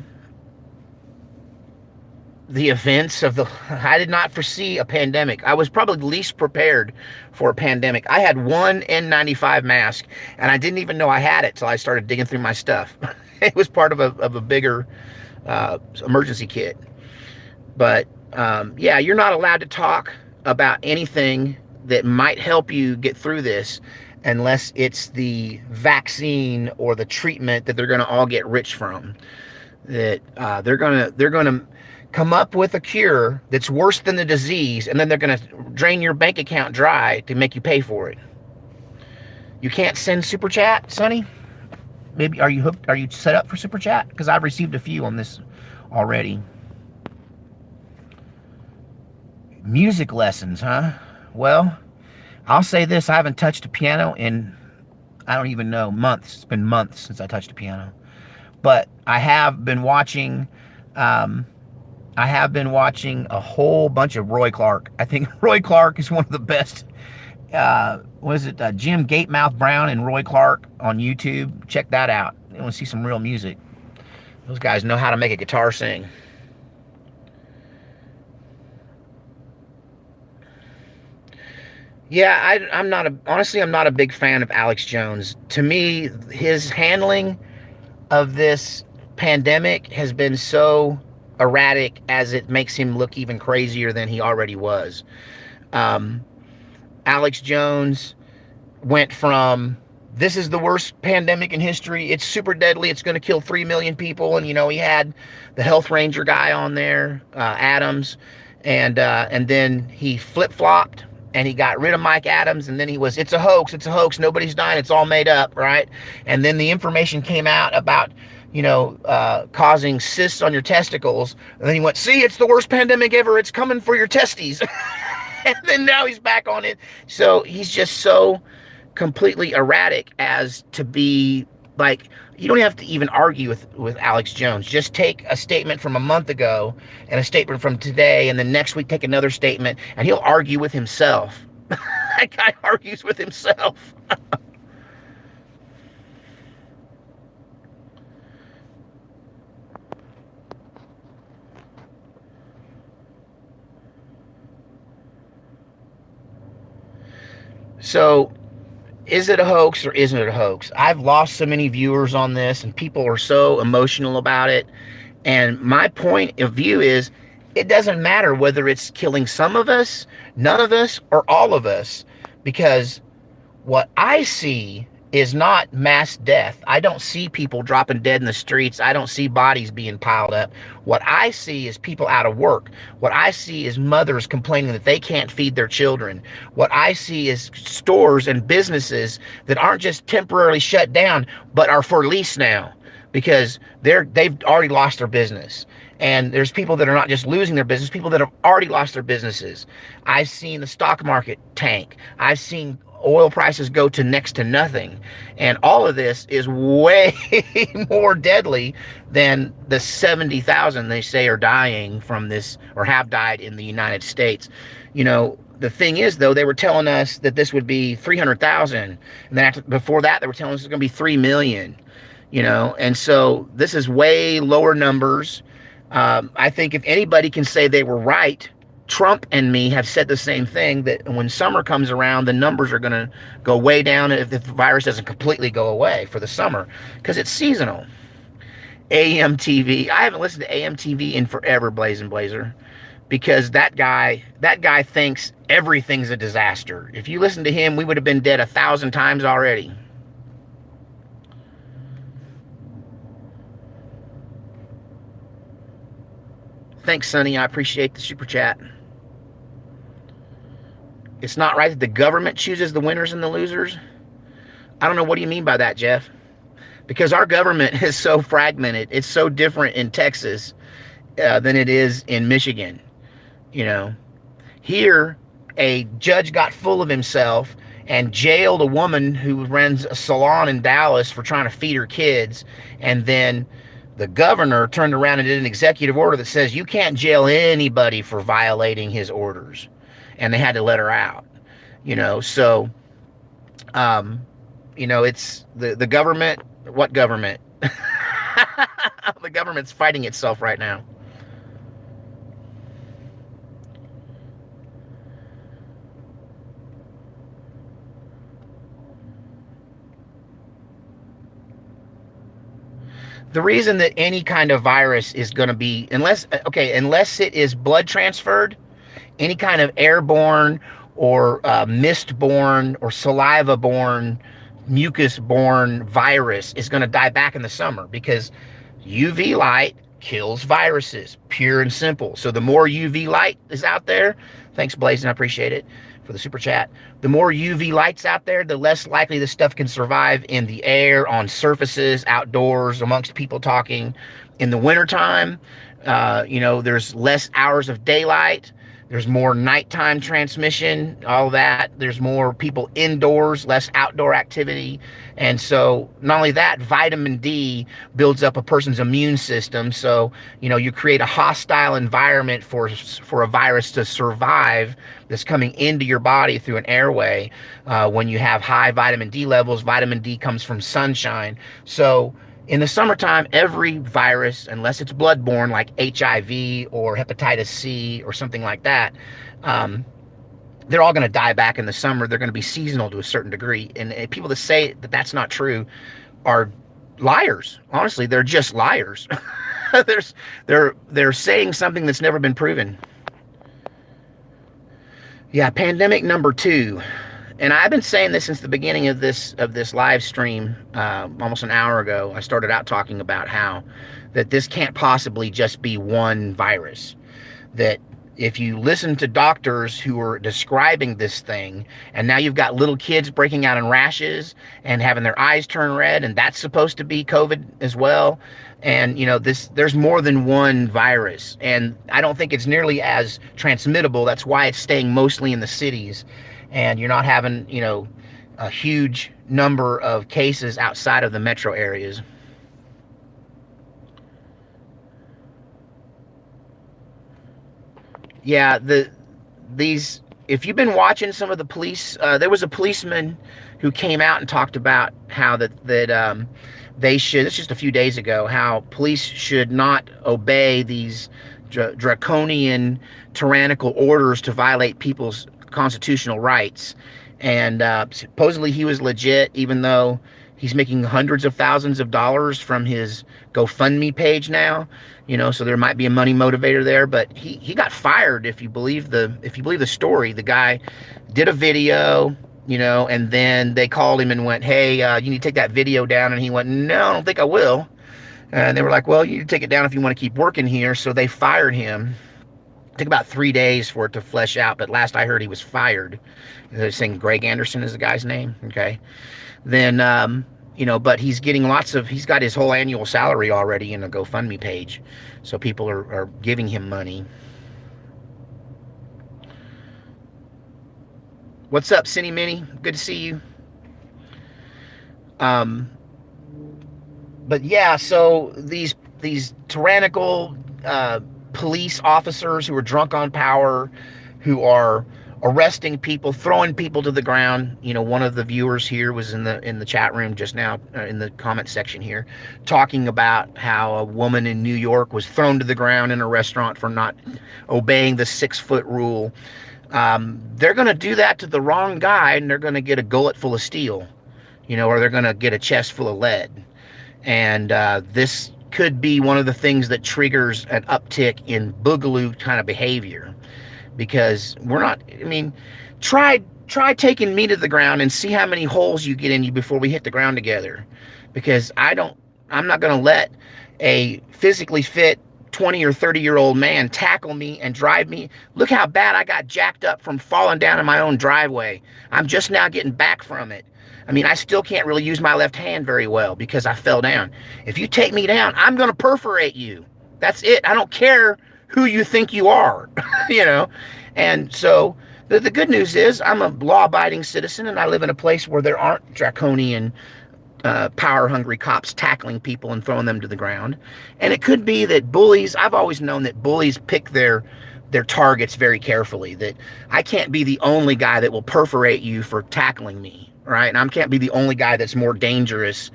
events of I did not foresee a pandemic. I was probably least prepared for a pandemic. I had one N95 mask, and I didn't even know I had it till I started digging through my stuff. It was part of a bigger emergency kit. But yeah, you're not allowed to talk about anything that might help you get through this unless it's the vaccine or the treatment that they're going to all get rich from. That they're going to come up with a cure that's worse than the disease, and then they're going to drain your bank account dry to make you pay for it. You can't send super chat, Sonny? Maybe are you hooked? Are you set up for super chat? Because I've received a few on this already. Music lessons, huh? Well, I'll say this: I haven't touched a piano in, I don't even know, months. It's been months since I touched a piano. But I have been watching a whole bunch of Roy Clark. I think Roy Clark is one of the best. Jim Gatemouth Brown and Roy Clark on YouTube? Check that out. You want to see some real music. Those guys know how to make a guitar sing. Yeah, I'm not a big fan of Alex Jones. To me, his handling of this pandemic has been so erratic as it makes him look even crazier than he already was. Alex Jones went from, this is the worst pandemic in history, it's super deadly, it's going to kill 3 million people, and he had the health ranger guy on there, Adams, and then he flip-flopped and he got rid of Mike Adams, and then it's a hoax, nobody's dying, it's all made up, right? And then the information came out about, causing cysts on your testicles, and then he went, see, it's the worst pandemic ever, it's coming for your testes. And then now he's back on it. So he's just so completely erratic as to be like, you don't have to even argue with Alex Jones. Just take a statement from a month ago and a statement from today, and then next week take another statement, and he'll argue with himself. That guy argues with himself. So is it a hoax or isn't it a hoax? I've lost so many viewers on this, and people are so emotional about it. And my point of view is, it doesn't matter whether it's killing some of us, none of us, or all of us, because what I see is not mass death. I don't see people dropping dead in the streets. I don't see bodies being piled up. What I see is people out of work. What I see is mothers complaining that they can't feed their children. What I see is stores and businesses that aren't just temporarily shut down, but are for lease now, because they've already lost their business. And there's people that are not just losing their business, people that have already lost their businesses. I've seen the stock market tank. I've seen oil prices go to next to nothing. And all of this is way more deadly than the 70,000 they say are dying from this, or have died in the United States. The thing is, though, they were telling us that this would be 300,000. And then before that, they were telling us it's going to be 3 million. And so this is way lower numbers. I think if anybody can say they were right, Trump and me have said the same thing, that when summer comes around, the numbers are going to go way down if the virus doesn't completely go away for the summer, because it's seasonal. AM TV. I haven't listened to AM TV in forever, Blazing Blazer, because that guy thinks everything's a disaster. If you listen to him, we would have been dead 1,000 times already. Thanks, Sonny. I appreciate the super chat. It's not right that the government chooses the winners and the losers. I don't know. What do you mean by that, Jeff? Because our government is so fragmented. It's so different in Texas than it is in Michigan. Here, a judge got full of himself and jailed a woman who runs a salon in Dallas for trying to feed her kids. And then the governor turned around and did an executive order that says you can't jail anybody for violating his orders. And they had to let her out. So, it's the government. What government? The government's fighting itself right now. The reason that any kind of virus is going to be, unless it is blood transferred, any kind of airborne or mist-borne or saliva-borne, mucus-borne virus is going to die back in the summer, because UV light kills viruses, pure and simple. So the more UV light is out there, thanks, Blazin', I appreciate it for the super chat. The more UV lights out there, the less likely this stuff can survive in the air, on surfaces, outdoors, amongst people talking. In the wintertime, there's less hours of daylight. There's more nighttime transmission, all that. There's more people indoors, less outdoor activity. And so not only that, vitamin D builds up a person's immune system. So, you create a hostile environment for a virus to survive that's coming into your body through an airway. When you have high vitamin D levels, vitamin D comes from sunshine. So in the summertime, every virus, unless it's bloodborne like HIV or hepatitis C or something like that, they're all going to die back in the summer. They're going to be seasonal to a certain degree. And people that say that that's not true are liars. Honestly, they're just liars. They're saying something that's never been proven. Yeah, pandemic number 2. And I've been saying this since the beginning of this live stream, almost an hour ago. I started out talking about how that this can't possibly just be one virus. That if you listen to doctors who are describing this thing, and now you've got little kids breaking out in rashes and having their eyes turn red, and that's supposed to be COVID as well. And there's more than one virus, and I don't think it's nearly as transmittable. That's why it's staying mostly in the cities, and you're not having a huge number of cases outside of the metro areas. Yeah, these if you've been watching some of the police, there was a policeman who came out and talked about how that they should. It's just a few days ago. How police should not obey these draconian, tyrannical orders to violate people's constitutional rights. And supposedly he was legit, even though he's making hundreds of thousands of dollars from his GoFundMe page now. So there might be a money motivator there, but he got fired. If you believe the story, the guy did a video, and then they called him and went, hey, you need to take that video down. And he went, no, I don't think I will. And they were like, well, you need to take it down if you want to keep working here. So they fired him. It took about 3 days for it to flesh out, but last I heard he was fired. They're saying Greg Anderson is the guy's name. Okay. Then but he's got his whole annual salary already in a GoFundMe page. So people are giving him money. What's up, Cindy Minnie? Good to see you. But yeah, so these tyrannical police officers who are drunk on power, who are arresting people, throwing people to the ground. One of the viewers here was in the chat room just now, in the comment section here, talking about how a woman in New York was thrown to the ground in a restaurant for not obeying the 6-foot rule. They're going to do that to the wrong guy, and they're going to get a gullet full of steel, or they're going to get a chest full of lead. And this could be one of the things that triggers an uptick in boogaloo kind of behavior. Because try taking me to the ground and see how many holes you get in you before we hit the ground together. Because I'm not going to let a physically fit 20 or 30-year-old man tackle me and drive me. Look how bad I got jacked up from falling down in my own driveway. I'm just now getting back from it. I still can't really use my left hand very well because I fell down. If you take me down, I'm going to perforate you. That's it. I don't care who you think you are, And so the good news is I'm a law-abiding citizen, and I live in a place where there aren't draconian, power-hungry cops tackling people and throwing them to the ground. And it could be that bullies, I've always known that bullies pick their targets very carefully, that I can't be the only guy that will perforate you for tackling me, right? And I can't be the only guy that's more dangerous.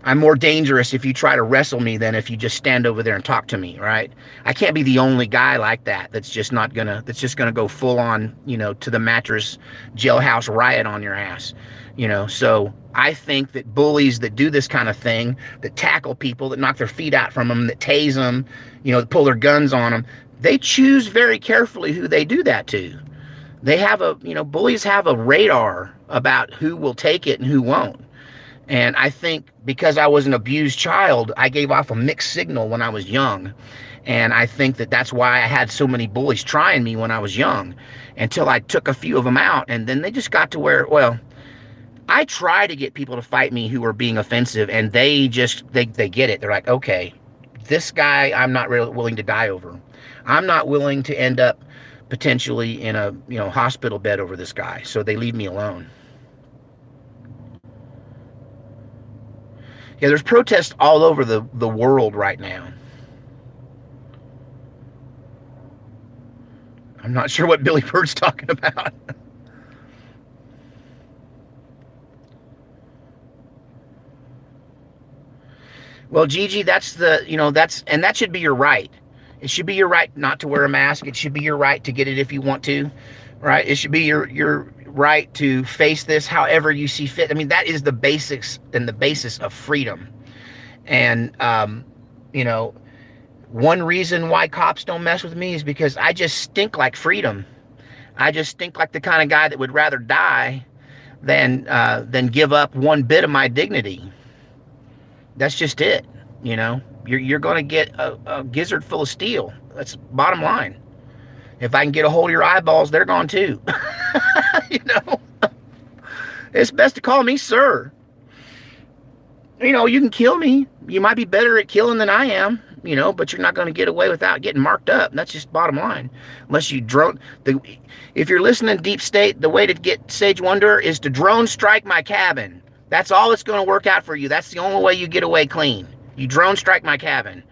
I'm more dangerous if you try to wrestle me than if you just stand over there and talk to me, right? I can't be the only guy like that that's just gonna go full on, to the mattress jailhouse riot on your ass, So I think that bullies that do this kind of thing, that tackle people, that knock their feet out from them, that tase them, that pull their guns on them, they choose very carefully who they do that to. They have bullies have a radar about who will take it and who won't. And I think because I was an abused child, I gave off a mixed signal when I was young. And I think that that's why I had so many bullies trying me when I was young, until I took a few of them out. And then they just got to where, I try to get people to fight me who are being offensive, and they get it. They're like, okay, this guy I'm not really willing to die over. I'm not willing to end up potentially in a hospital bed over this guy. So they leave me alone. Yeah, there's protests all over the world right now. I'm not sure what Billy Bird's talking about. Well, Gigi, that should be your right. It should be your right not to wear a mask. It should be your right to get it if you want to, right? It should be your right to face this however you see fit. That is the basics and the basis of freedom. And, one reason why cops don't mess with me is because I just stink like freedom. I just stink like the kind of guy that would rather die than give up one bit of my dignity. That's just it, You're going to get a gizzard full of steel. That's bottom line. If I can get a hold of your eyeballs, they're gone too. you know, it's best to call me sir. You can kill me. You might be better at killing than I am, but you're not going to get away without getting marked up. That's just bottom line. Unless you drone if you're listening deep state, the way to get Sage Wonder is to drone strike my cabin. That's all that's going to work out for you. That's the only way you get away clean. You drone strike my cabin.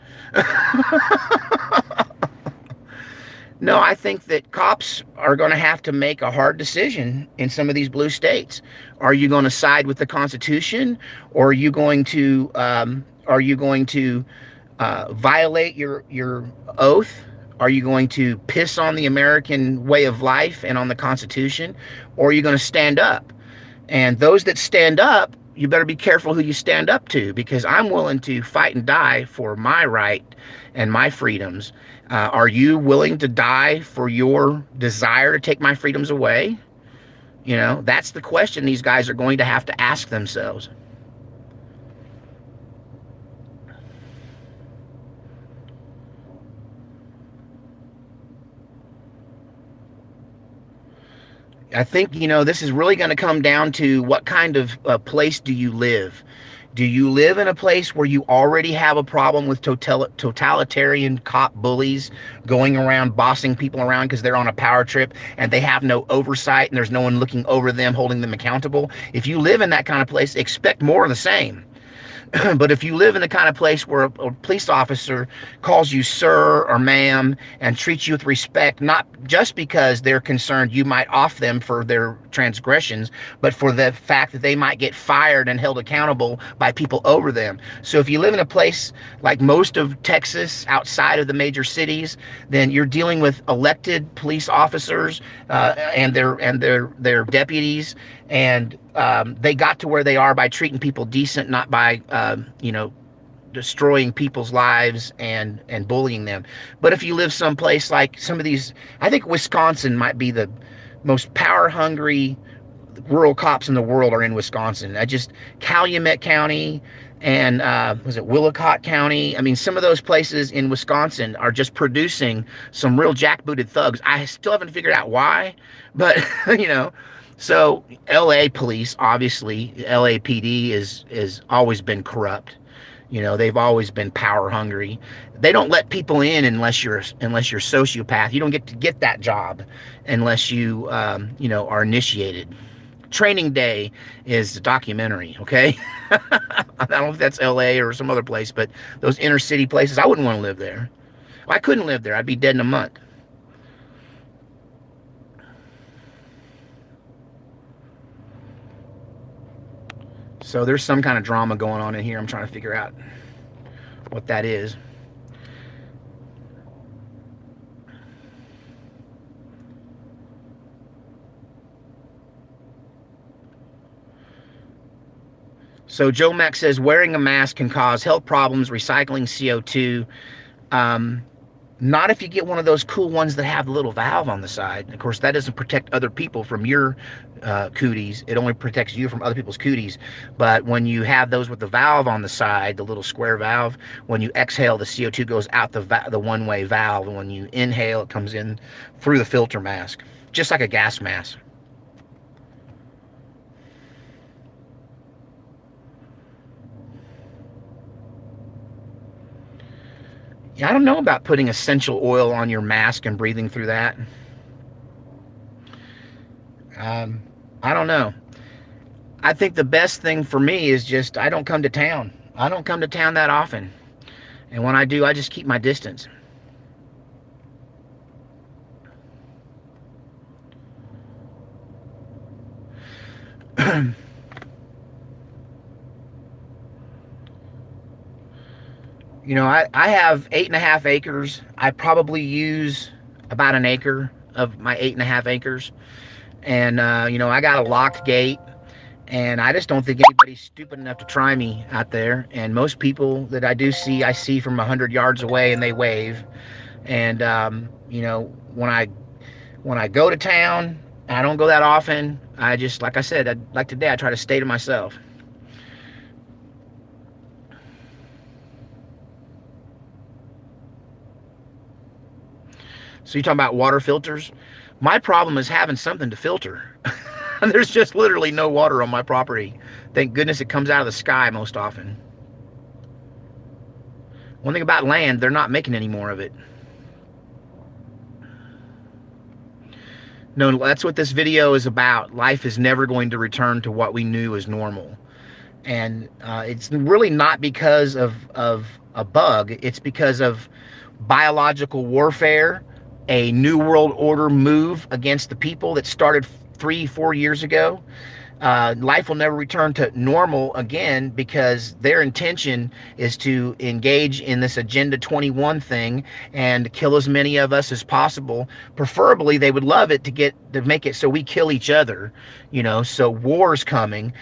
No, I think that cops are going to have to make a hard decision in some of these blue states. Are you going to side with the Constitution, or are you going to violate your oath? Are you going to piss on the American way of life and on the Constitution, or are you going to stand up? And those that stand up, you better be careful who you stand up to, because I'm willing to fight and die for my right and my freedoms. Are you willing to die for your desire to take my freedoms away? That's the question these guys are going to have to ask themselves. I think, this is really going to come down to what kind of place do you live? Do you live in a place where you already have a problem with totalitarian cop bullies going around bossing people around because they're on a power trip and they have no oversight and there's no one looking over them, holding them accountable? If you live in that kind of place, expect more of the same. But if you live in the kind of place where a police officer calls you sir or ma'am and treats you with respect, not just because they're concerned you might off them for their transgressions, but for the fact that they might get fired and held accountable by people over them. So if you live in a place like most of Texas, outside of the major cities, then you're dealing with elected police officers and their deputies, and they got to where they are by treating people decent, not by destroying people's lives and bullying them. But if you live someplace like some of these, I think Wisconsin might be the most power hungry rural cops in the world are in Wisconsin. Calumet County and was it Willicott County? I mean, some of those places in Wisconsin are just producing some real jackbooted thugs. I still haven't figured out why, but So LA police, obviously, LAPD is always been corrupt. They've always been power hungry. They don't let people in unless you're sociopath. You don't get that job unless you are initiated. Training Day is a documentary, okay? I don't know if that's LA or some other place, but those inner city places, I wouldn't want to live there. I couldn't live there. I'd be dead in a month. So there's some kind of drama going on in here. I'm trying to figure out what that is. So Joe Mack says wearing a mask can cause health problems, recycling CO2. Not if you get one of those cool ones that have the little valve on the side. Of course, that doesn't protect other people from your cooties. It only protects you from other people's cooties. But when you have those with the valve on the side, the little square valve, when you exhale, the CO2 goes out the one-way valve. And when you inhale, it comes in through the filter mask, just like a gas mask. Yeah, I don't know about putting essential oil on your mask and breathing through that. I don't know. I think the best thing for me is just I don't come to town. I don't come to town that often. And when I do, I just keep my distance. I have 8.5 acres. I probably use about an acre of my 8.5 acres. And, I got a locked gate. And I just don't think anybody's stupid enough to try me out there. And most people that I do see, I see from 100 yards away and they wave. And, when I go to town, I don't go that often. I just, like I said, like today, I try to stay to myself. So you're talking about water filters? My problem is having something to filter. There's just literally no water on my property. Thank goodness it comes out of the sky most often. One thing about land, they're not making any more of it. No, that's what this video is about. Life is never going to return to what we knew as normal. And it's really not because of a bug. It's because of biological warfare, a new world order move against the people that started 3-4 years ago. Life will never return to normal again because their intention is to engage in this Agenda 21 thing and kill as many of us as possible. Preferably, they would love it to make it so we kill each other, so war's coming.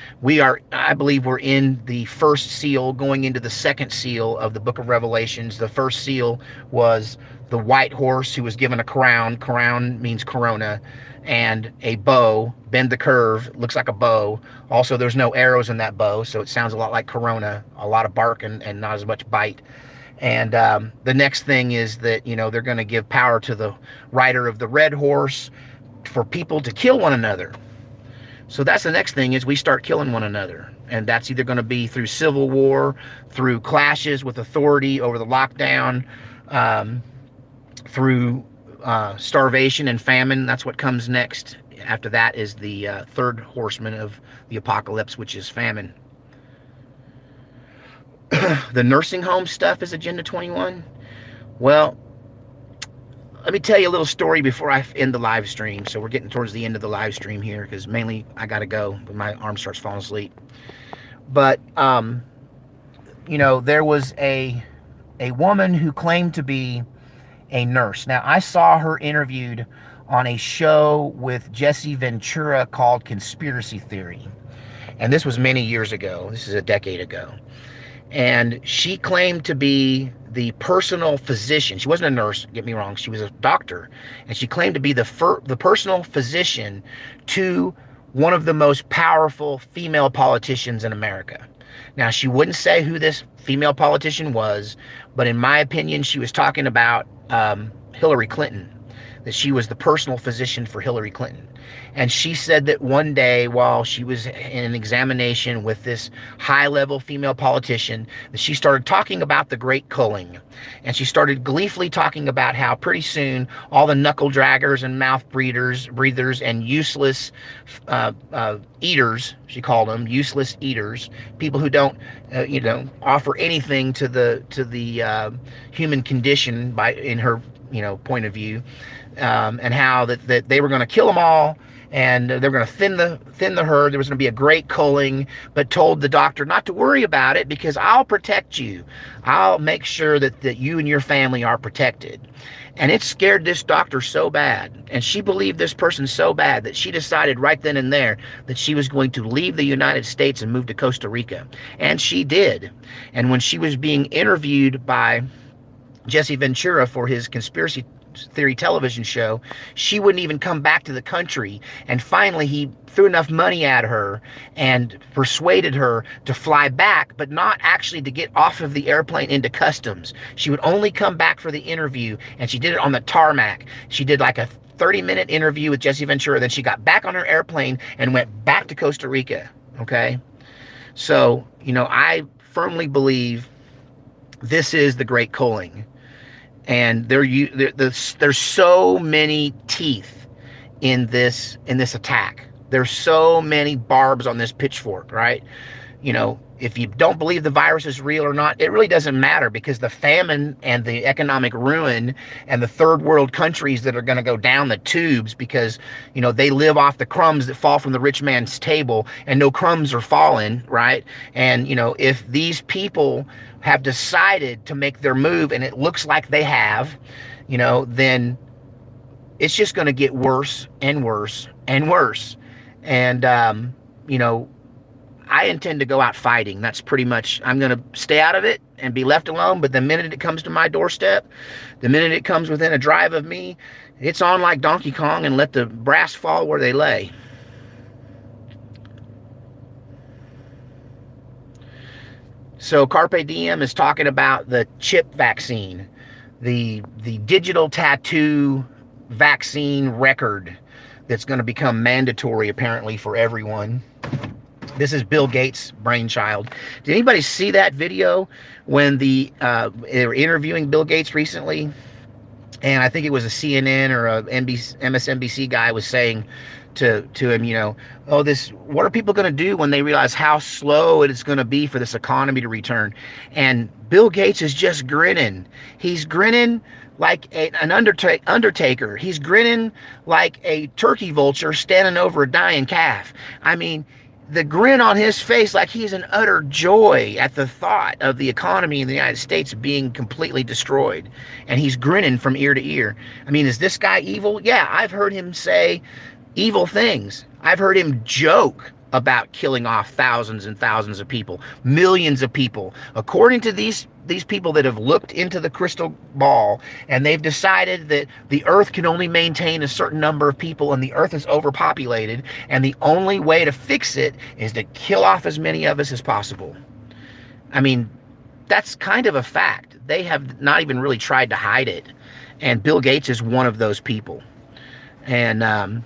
I believe we're in the first seal going into the second seal of the book of Revelations. The first seal was the white horse who was given a crown. Crown means corona. And a bow, bend the curve, looks like a bow. Also, there's no arrows in that bow, so it sounds a lot like Corona, a lot of bark and not as much bite. And the next thing is that, they're going to give power to the rider of the red horse for people to kill one another. So that's the next thing, is we start killing one another. And that's either going to be through civil war, through clashes with authority over the lockdown, through starvation and famine. That's what comes next. After that is the third horseman of the apocalypse, which is famine. The nursing home stuff is Agenda 21. Well, let me tell you a little story before I end the live stream. So we're getting towards the end of the live stream here, because mainly I got to go when my arm starts falling asleep. But there was a woman who claimed to be a nurse. Now, I saw her interviewed on a show with Jesse Ventura called Conspiracy Theory. And this was many years ago. This is a decade ago. And she claimed to be the personal physician. She wasn't a nurse, get me wrong. She was a doctor. And she claimed to be the personal physician to one of the most powerful female politicians in America. Now, she wouldn't say who this female politician was, but in my opinion, she was talking about Hillary Clinton, that she was the personal physician for Hillary Clinton. And she said that one day while she was in an examination with this high-level female politician, that she started talking about the Great Culling. And she started gleefully talking about how pretty soon all the knuckle draggers and mouth breathers and useless eaters, she called them, useless eaters, people who don't, offer anything to the human condition in her, point of view, and how that they were going to kill them all, and they were going to thin the herd. There was going to be a great culling, but told the doctor not to worry about it because I'll protect you. I'll make sure that you and your family are protected. And it scared this doctor so bad, and she believed this person so bad, that she decided right then and there that she was going to leave the United States and move to Costa Rica. And she did. And when she was being interviewed by Jesse Ventura for his Conspiracy Theory television show, she wouldn't even come back to the country. And finally, he threw enough money at her and persuaded her to fly back, but not actually to get off of the airplane into customs. She would only come back for the interview, and she did it on the tarmac. She did like a 30-minute interview with Jesse Ventura. Then she got back on her airplane and went back to Costa Rica. Okay? So, I firmly believe this is the Great Culling. And there's so many teeth in this attack. There's so many barbs on this pitchfork, right? If you don't believe the virus is real or not, it really doesn't matter, because the famine and the economic ruin and the third world countries that are going to go down the tubes because, they live off the crumbs that fall from the rich man's table, and no crumbs are falling, right? And, if these people have decided to make their move, and it looks like they have, then it's just going to get worse and worse and worse. And, I intend to go out fighting. That's pretty much, I'm going to stay out of it and be left alone. But the minute it comes to my doorstep, the minute it comes within a drive of me, it's on like Donkey Kong and let the brass fall where they lay. So Carpe Diem is talking about the chip vaccine, the digital tattoo vaccine record that's going to become mandatory apparently for everyone. This is Bill Gates' brainchild. Did anybody see that video when they were interviewing Bill Gates recently? And I think it was a CNN or a MSNBC guy was saying to him, oh, what are people going to do when they realize how slow it is going to be for this economy to return? And Bill Gates is just grinning. He's grinning like an undertaker. He's grinning like a turkey vulture standing over a dying calf. I mean, the grin on his face, like he's in utter joy at the thought of the economy in the United States being completely destroyed. And he's grinning from ear to ear. I mean, is this guy evil? Yeah, I've heard him say evil things. I've heard him joke about killing off thousands and thousands of people, millions of people. According to these people that have looked into the crystal ball, and they've decided that the earth can only maintain a certain number of people and the earth is overpopulated, and the only way to fix it is to kill off as many of us as possible. I mean, that's kind of a fact. They have not even really tried to hide it. And Bill Gates is one of those people. And,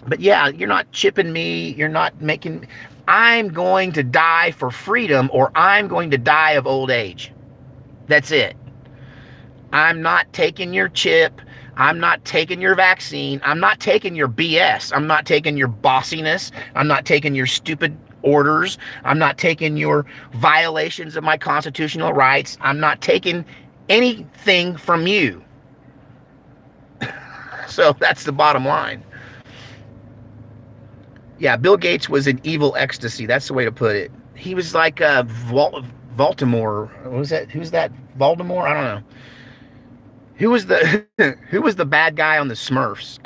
but yeah, you're not chipping me. You're not making, I'm going to die for freedom, or I'm going to die of old age. That's it. I'm not taking your chip. I'm not taking your vaccine. I'm not taking your BS. I'm not taking your bossiness. I'm not taking your stupid orders. I'm not taking your violations of my constitutional rights. I'm not taking anything from you. So that's the bottom line. Yeah, Bill Gates was in evil ecstasy. That's the way to put it. He was like Baltimore. What was that? Who's that? Baltimore? I don't know. Who was the bad guy on the Smurfs?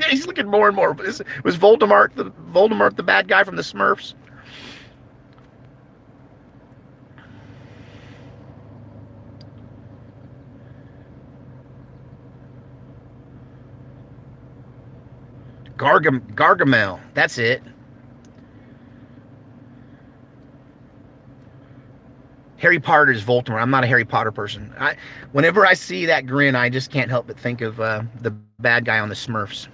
He's looking more and more. Was Voldemort the bad guy from the Smurfs? Gargamel. That's it. Harry Potter is Voldemort. I'm not a Harry Potter person. Whenever I see that grin, I just can't help but think of the bad guy on the Smurfs.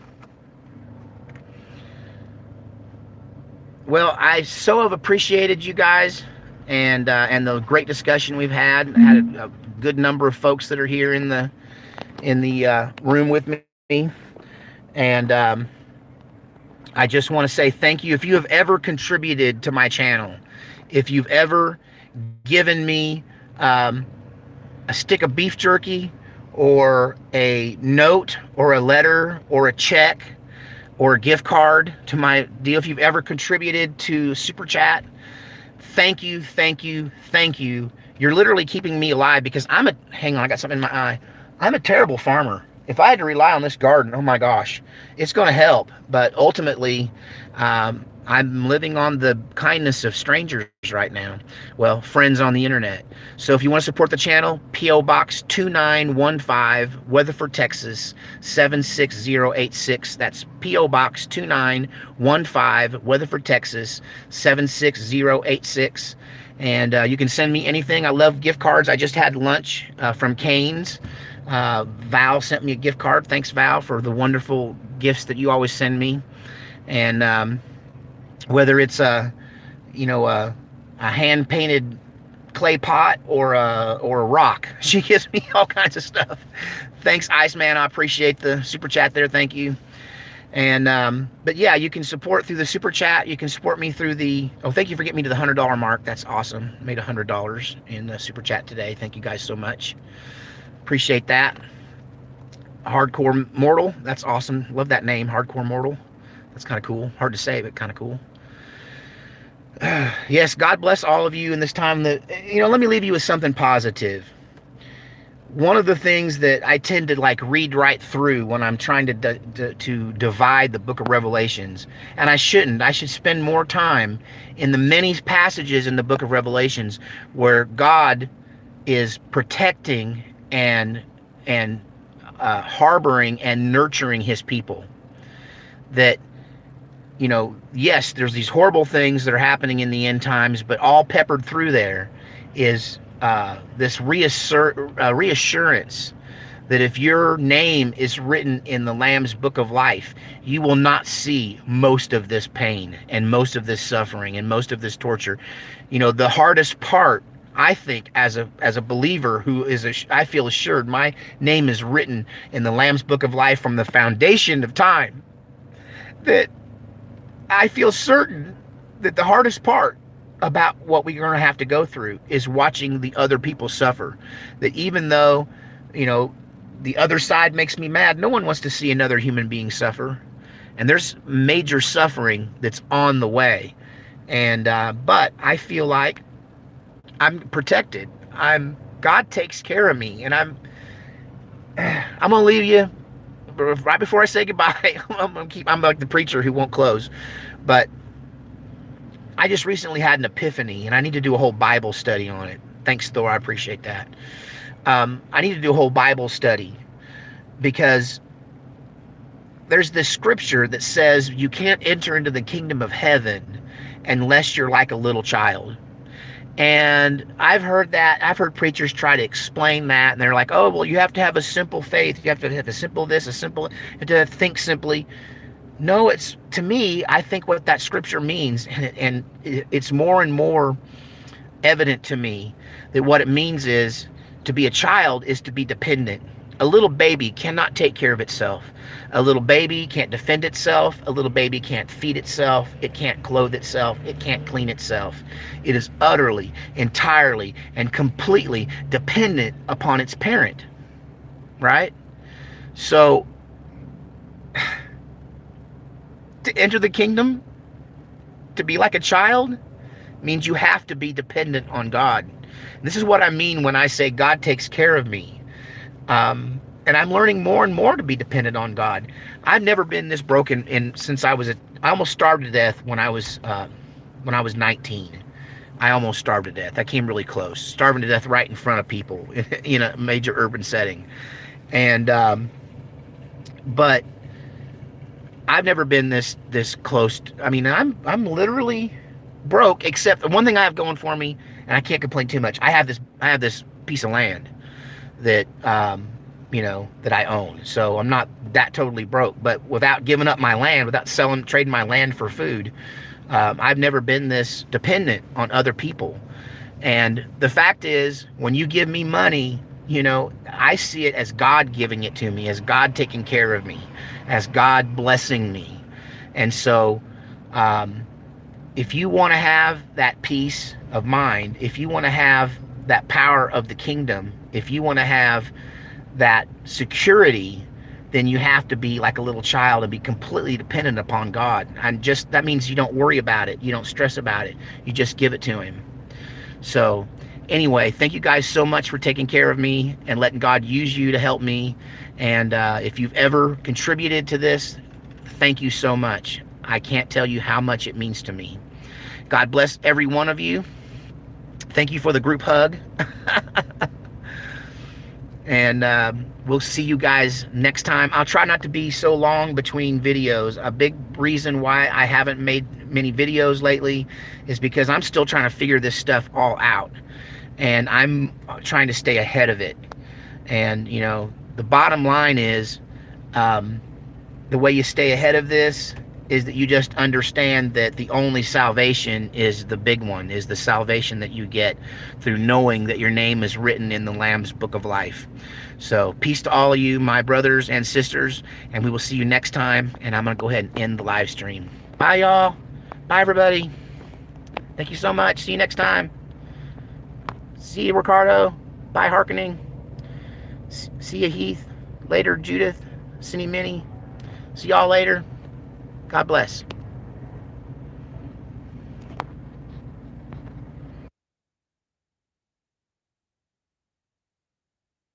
Well, I so have appreciated you guys and the great discussion we've had. I had a good number of folks that are here in the room with me, and I just want to say thank you. If you have ever contributed to my channel, if you've ever given me a stick of beef jerky or a note or a letter or a check or a gift card to my deal, if you've ever contributed to Super Chat, thank you, thank you, thank you. You're literally keeping me alive, because hang on, I got something in my eye. I'm a terrible farmer. If I had to rely on this garden, oh my gosh, it's going to help. But ultimately, I'm living on the kindness of strangers right now. Well, friends on the internet. So if you want to support the channel, P.O. Box 2915, Weatherford, Texas, 76086. That's P.O. Box 2915, Weatherford, Texas, 76086. And you can send me anything. I love gift cards. I just had lunch from Cane's. Val sent me a gift card. Thanks, Val, for the wonderful gifts that you always send me. And whether it's a hand-painted clay pot or a rock, she gives me all kinds of stuff. Thanks, Iceman. I appreciate the super chat there. Thank you. And but yeah, you can support through the super chat. You can support me through the thank you for getting me to the $100 mark. That's awesome. Made $100 in the super chat today. Thank you guys so much. Appreciate that. Hardcore Mortal. That's awesome. Love that name, Hardcore Mortal. That's kind of cool. Hard to say, but kind of cool. Yes, God bless all of you in this time. That let me leave you with something positive. One of the things that I tend to read right through when I'm trying to divide the book of Revelations, and I shouldn't. I should spend more time in the many passages in the book of Revelations where God is protecting and harboring and nurturing his people. That yes, there's these horrible things that are happening in the end times, but all peppered through there is this reassurance that if your name is written in the Lamb's book of life, you will not see most of this pain and most of this suffering and most of this torture. You know, the hardest part, I think, as a believer who is, I feel assured my name is written in the Lamb's book of life from the foundation of time, that I feel certain that the hardest part about what we're going to have to go through is watching the other people suffer. That even though, you know, the other side makes me mad, no one wants to see another human being suffer. And there's major suffering that's on the way. And but I feel like I'm protected. God takes care of me, and I'm gonna leave you right before I say goodbye. I'm like the preacher who won't close, but I just recently had an epiphany, and I need to do a whole Bible study on it. Thanks, Thor. I appreciate that. I need to do a whole Bible study, because there's this scripture that says you can't enter into the kingdom of heaven unless you're like a little child. And I've heard that. I've heard preachers try to explain that, and they're like, oh, well, you have to have a simple faith. You have to have a simple this, you have to think simply. No, it's, to me, I think what that scripture means, and it's more and more evident to me that what it means is to be a child is to be dependent. A little baby cannot take care of itself. A little baby can't defend itself. A little baby can't feed itself. It can't clothe itself. It can't clean itself. It is utterly, entirely, and completely dependent upon its parent, right? So, to enter the kingdom, to be like a child, means you have to be dependent on God. And this is what I mean when I say God takes care of me. And I'm learning more and more to be dependent on God. I've never been this broken since I almost starved to death when I was 19. I almost starved to death. I came really close, starving to death right in front of people in a major urban setting. And but I've never been this close. I mean, I'm literally broke, except one thing I have going for me, and I can't complain too much. I have this piece of land that you know, that I own. So I'm not that totally broke, but without giving up my land, without trading my land for food, I've never been this dependent on other people. And the fact is, when you give me money, you know, I see it as God giving it to me, as God taking care of me, as God blessing me. And so if you want to have that peace of mind, if you want to have that power of the kingdom, if you want to have that security, then you have to be like a little child and be completely dependent upon God. And just, that means you don't worry about it. You don't stress about it. You just give it to him. So anyway, thank you guys so much for taking care of me and letting God use you to help me. And if you've ever contributed to this, thank you so much. I can't tell you how much it means to me. God bless every one of you. Thank you for the group hug. And we'll see you guys next time. I'll try not to be so long between videos. A big reason why I haven't made many videos lately is because I'm still trying to figure this stuff all out. And I'm trying to stay ahead of it. And, you know, the bottom line is the way you stay ahead of this is that you just understand that the only salvation is the big one, is the salvation that you get through knowing that your name is written in the Lamb's book of life. So peace to all of you, my brothers and sisters, and we will see you next time. And I'm going to go ahead and end the live stream. Bye, y'all. Bye, everybody. Thank you so much. See you next time. See you, Ricardo. Bye, Harkening. See you, Heath. Later, Judith. Cindy Minnie. See y'all later. God bless.